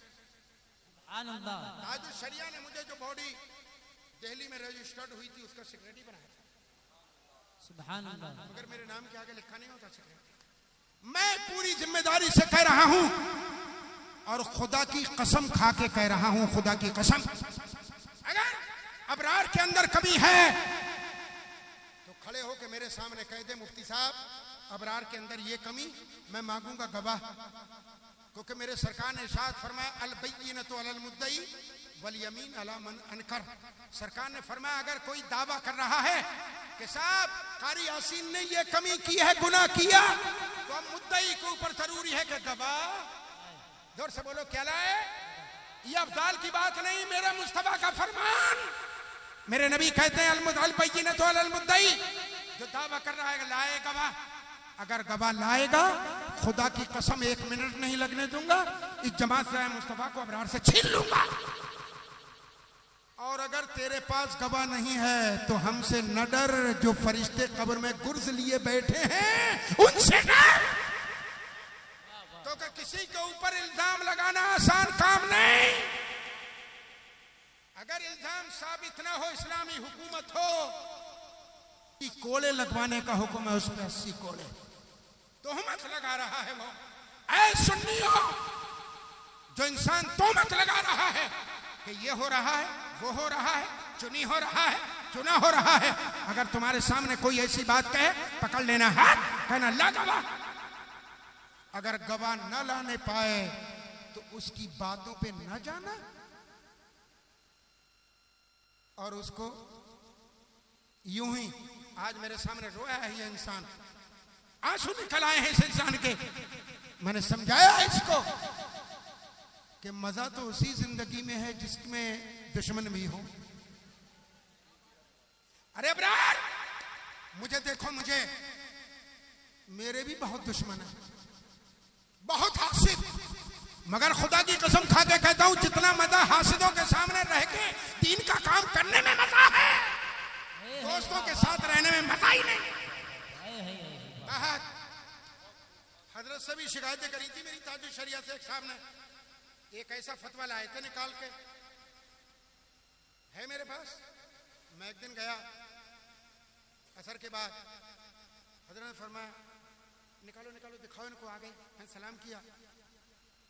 ताजुल शरिया ने मुझे जो बॉडी दिल्ली में रजिस्टर्ड हुई थी उसका सेक्रेटरी बनाया था। सुभान अल्लाह। मगर मेरे नाम के आगे लिखा नहीं होता सेक्रेटरी। मैं पूरी जिम्मेदारी से कह रहा हूं और खुदा की कसम खा के कह रहा हूं, खुदा की कसम, अगर अबरार के अंदर कमी है तो खड़े होके मेरे सामने कह दे मुफ्ती साहब अबरार के अंदर ये कमी, मैं मांगूंगा गवाह। क्योंकि मेरे सरकार ने इरशाद फरमाया अल बय्यिनतु अलल मुद्दई वल यमीन अला मन अनकर। सरकार ने फरमाया अगर कोई दावा कर रहा है कि साहब कारी यासीन ने ये कमी की है, गुनाह किया, तो अब मुद्दई के ऊपर जरूरी है कि गवाह। जोर से बोलो क्या लाए? ये अफजाल की बात नहीं, मेरा मुस्तफा का फरमान। मेरे नबी कहते हैं अल बय्यिनतु अलल मुद्दई, जो दावा कर रहा है लाए गवाह। अगर गवाह लाएगा खुदा की कसम 1 मिनट नहीं लगने दूंगा, इस जमात से मुस्तफा को अबरार से छीन लूंगा। और अगर तेरे पास गवाह नहीं है तो हमसे न डर, जो फरिश्ते कब्र में गुर्ज लिए बैठे हैं उनसे डर। क्योंकि किसी के ऊपर इल्जाम लगाना आसान काम नहीं। अगर इल्जाम साबित ना हो, इस्लामी हुकूमत हो, कि कोड़े लगवाने का हुक्म है, उस पर 80 कोड़े तोहमत लगा रहा है। वो ऐ सुन्नियों, जो इंसान तोहमत लगा रहा है कि ये हो रहा है, वो हो रहा है, चुनी हो रहा है, चुना हो रहा है, अगर तुम्हारे सामने कोई ऐसी बात कहे पकड़ लेना हाथ, कहना ला गवाह। अगर गवाह न लाने पाए तो उसकी बातों पे न जाना और उसको यूं ही आज मेरे सामने रोया है ये इंसान, आंसू निकल आए हैं इस इंसान के। मैंने समझाया है इसको कि मजा तो उसी जिंदगी में है जिसमें दुश्मन भी हो। अरे अबरार मुझे देखो, मुझे मेरे भी बहुत दुश्मन है, बहुत हासिद, मगर खुदा की कसम खा के कहता हूं जितना मजा हासिदों के सामने रह के दीन का काम करने में मजा है, दोस्तों के साथ रहने में मजा ही नहीं। हजरत से भी शिकायतें करी थी मेरी ताजुल शरिया से। एक साहब ने एक ऐसा फतवा लाए थे निकाल के, है मेरे पास। मैं एक दिन गया असर के बाद, हजरत ने फरमाया निकालो निकालो दिखाओ इनको। आ गए, मैंने सलाम किया,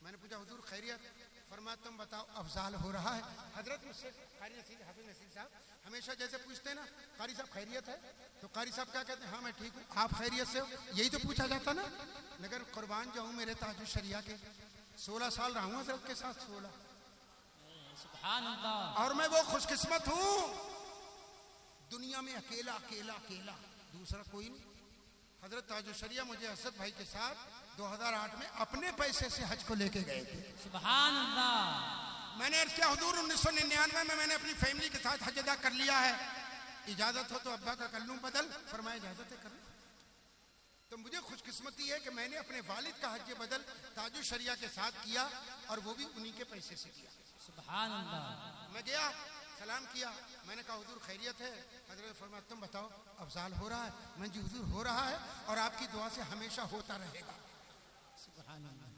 मैंने पूछा हुजूर खैरियत? फरमाया तुम बताओ अफजाल हो रहा है। हजरत मुझसे कारी नसीर हाफिज नसीर साहब हमेशा जैसे पूछते हैं ना, कारी साहब खैरियत है? तो कारी साहब क्या कहते हैं? हाँ मैं ठीक हूँ। आप खैरियत से हो? यही तो पूछा जाता ना। मगर कुर्बान जाऊं मेरे ताजुल शरिया के, 16 साल रहा हूं हजरत के साथ, 16। सुभान अल्लाह। और मैं वो खुशकिस्मत हूं दुनिया में अकेला अकेला अकेला, दूसरा कोई नहीं। हजरत ताजुल शरिया मुझे असद भाई के साथ 2008 में अपने पैसे से हज को लेके गए थे। सुभान अल्लाह। मैंने अर्ज किया हुजूर 1999 में मैंने अपनी फैमिली के साथ हज अदा कर लिया है, इजाजत हो तो अब्बा का कर लूं बदल? फरमाया इजाजत है, कर लूं। तो मुझे खुशकिस्मती है कि मैंने अपने वालिद का हज बदल ताजुल शरिया के साथ किया और वो भी उन्हीं के पैसे से किया। सुभान अल्लाह। मैं गया, सलाम किया, मैंने कहा हुजूर खैरियत है? हजरत ने फरमाया तुम बताओ अफजाल हो रहा है? मैं जी हुजूर हो रहा है और आपकी दुआ से हमेशा होता रहेगा। सुभान अल्लाह।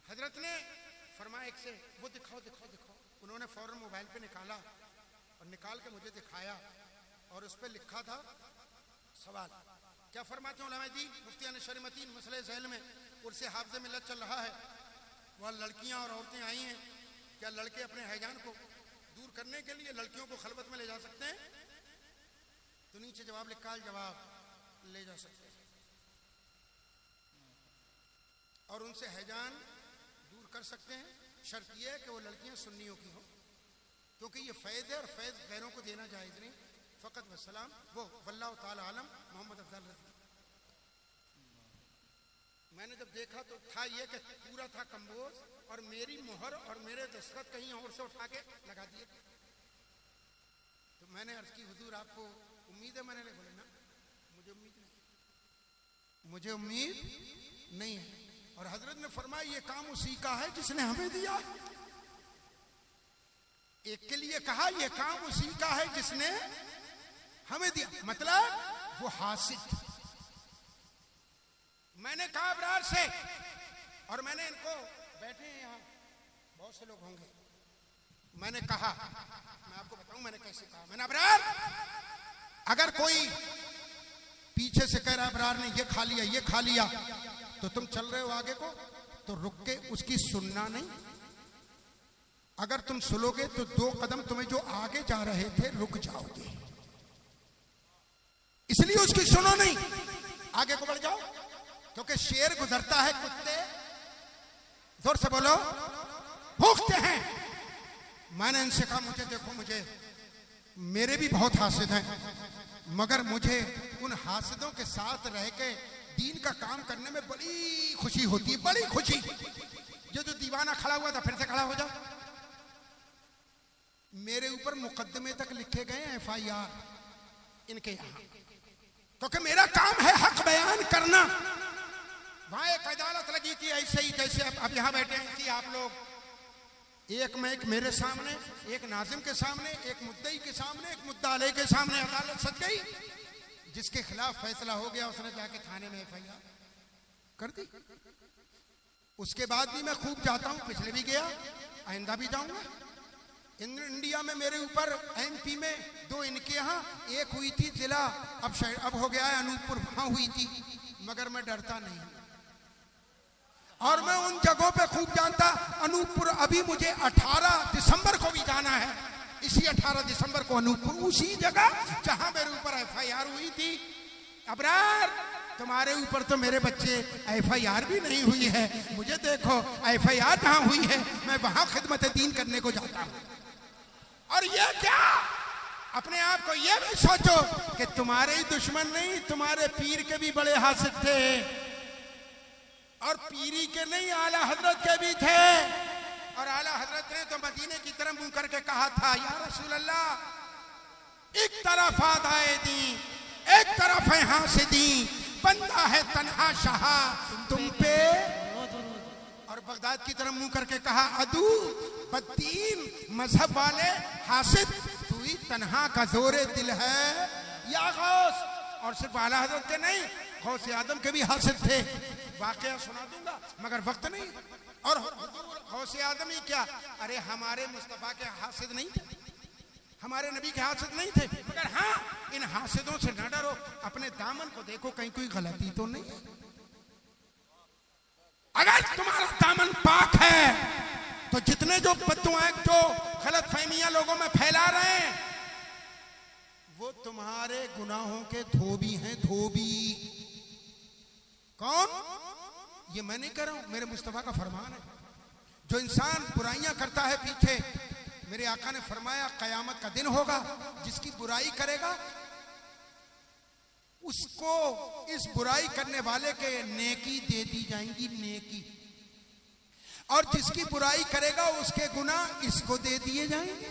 हजरत ने फरमाया एक से वो दिखाओ दिखाओ दिखाओ। उन्होंने फौरन मोबाइल पे निकाला और निकाल के मुझे दिखाया और उस पर लिखा था सवाल, क्या फरमाते हैं उलमा दीन मुफ्तियान शरीमतीन मसले झैल में उर्से हाफ़िज़े मिल्लत चल रहा है, वह लड़कियां और औरतें आई हैं, क्या लड़के अपने हैजान को दूर करने के लिए लड़कियों को खलबत में ले जा सकते हैं? तो नीचे जवाब लिखा, जवाब ले जा सकते हैं और उनसे हैजान दूर कर सकते हैं, शर्त यह है कि वो लड़कियां सुन्नियों की हो, क्योंकि ये फैज़ है और फैज़ गैरों को देना जायज़ नहीं। फ़कत वसलाम वो वल्लाहु ताला आलम। मोहम्मद अफजल रज़ी। मैंने जब देखा तो था ये कि पूरा था कंबोज और मेरी मोहर और मेरे दस्तखत कहीं और से उठा के लगा दिए। तो मैंने अर्ज़ की हुजूर आपको उम्मीद है? मैंने बोला ना मुझे उम्मीद नहीं, मुझे उम्मीद नहीं है। और हजरत ने फरमाया ये काम उसी का है जिसने हमें दिया। एक के लिए कहा ये काम उसी का है जिसने हमें दिया, मतलब वो हासिल। मैंने कहा अबरार से, और मैंने इनको बैठे हैं यहाँ बहुत से लोग होंगे, मैंने कहा, मैं आपको बताऊं मैंने कैसे कहा। मैंने अबरार, अगर कोई पीछे से कह रहा अबरार ने ये खा लिया ये खा लिया, तो तुम चल रहे हो आगे को, तो रुक के उसकी सुनना नहीं। अगर तुम सुनोगे तो 2 कदम तुम्हें जो आगे जा रहे थे रुक जाओगे, इसलिए उसकी सुनो नहीं, आगे को बढ़ जाओ। क्योंकि शेर गुजरता है, कुत्ते जोर से बोलो भूखते हैं। मैंने इनसे कहा मुझे देखो, मुझे मेरे भी बहुत हासिद हैं, मगर मुझे उन हासिदों के साथ रह के दीन का काम करने में बड़ी खुशी होती है, बड़ी खुशी। जो दीवाना खड़ा हुआ था फिर से खड़ा हो जाओ। मेरे ऊपर मुकदमे तक लिखे गए FIR इनके यहाँ, क्योंकि मेरा काम है हक बयान करना। वहां एक अदालत लगी थी ऐसे ही जैसे अब यहाँ बैठे हैं कि आप लोग, एक में एक मेरे सामने, एक नाजिम के सामने, एक मुद्दई के सामने, एक मुद्दा अलैह के सामने अदालत सज गई। जिसके खिलाफ फैसला हो गया उसने जाके थाने में FIR कर दी। उसके बाद भी मैं खूब जाता हूं, पिछले भी गया, आइंदा भी जाऊंगा। इंडिया में मेरे ऊपर MP में 2 इनके यहाँ, एक हुई थी जिला, अब हो गया है अनूपपुर, वहां हुई थी, मगर मैं डरता नहीं। और मैं उन जगहों पे खूब जानता। अनूपपुर अभी मुझे 18 दिसंबर को भी जाना है, इसी 18 दिसंबर को अनूपपुर, उसी जगह जहां मेरे ऊपर FIR हुई थी। अबरार, तुम्हारे ऊपर तो मेरे बच्चे FIR भी नहीं हुई है, मुझे देखो FIR जहां हुई है मैं वहां खिदमत दीन करने को जाता हूं। और ये क्या, अपने आप को ये भी सोचो कि तुम्हारे ही दुश्मन नहीं, तुम्हारे पीर के भी बड़े हासिद थे, और पीरी के नहीं आला हजरत के भी थे। और आला हजरत ने तो मदीने की तरफ मुंह करके कहा था, या रसूल अल्लाह, एक तरफ आदाए दी, एक तरफ है हासिदी, बंदा है तन्हा शाह तुम पे। और बगदाद की तरफ मुंह करके कहा, अदू बदीन मजहब वाले हासिद, तू ही तन्हा का जोरे दिल है या गौस। और सिर्फ आला हजरत के नहीं, गौसे आदम के भी हासिद थे। वाकया सुना दूंगा मगर वक्त नहीं। और गौसे आदम ही क्या, अरे हमारे मुस्तफा के हासिद नहीं थे, हमारे नबी के हासिद नहीं थे, मगर हाँ इन हासिदों से न डरो, अपने दामन को देखो कहीं कोई गलती तो नहीं है। अगर तुम्हारा दामन पाक है तो जितने जो बद्दुआएं, जो गलत फहमियां लोगों में फैला रहे हैं, वो तुम्हारे गुनाहों के धोबी हैं, धोबी। कौन? ये मैं नहीं कह रहा हूं, मेरे मुस्तफा का फरमान है। जो इंसान बुराइयां करता है पीछे, मेरे आका ने फरमाया कयामत का दिन होगा, जिसकी बुराई करेगा उसको इस बुराई करने वाले के नेकी दे दी जाएंगी, नेकी। और जिसकी बुराई करेगा उसके गुनाह इसको दे दिए जाएंगे।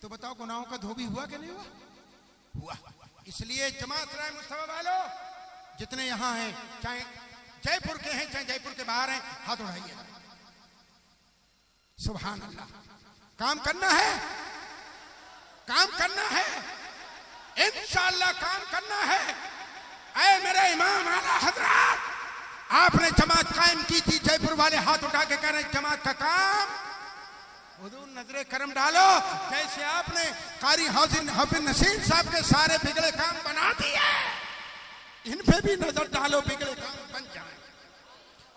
तो बताओ गुनाहों का धोबी हुआ कि नहीं हुआ? हुआ। इसलिए जमात राय मुस्तफा वालों, जितने यहां हैं, चाहे जयपुर के हैं चाहे जयपुर के बाहर हैं, हाथ उठाइए। सुभान अल्लाह। काम करना है, काम करना है, इंशाअल्लाह काम करना है। ऐ मेरे इमाम आला हजरत, आपने जमात कायम की थी, जयपुर वाले हाथ उठा के कह रहे जमात का काम, हुजूर नजरे करम डालो। जैसे आपने कारी हाफिज नसीर साहब के सारे बिगड़े काम बना दिए, इन पे भी नजर डालो, बिगड़े काम बन जाए।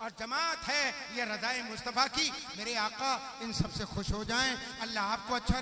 और जमात है ये रज़ाए मुस्तफा की, मेरे आका इन सबसे खुश हो जाएं। अल्लाह आपको अच्छा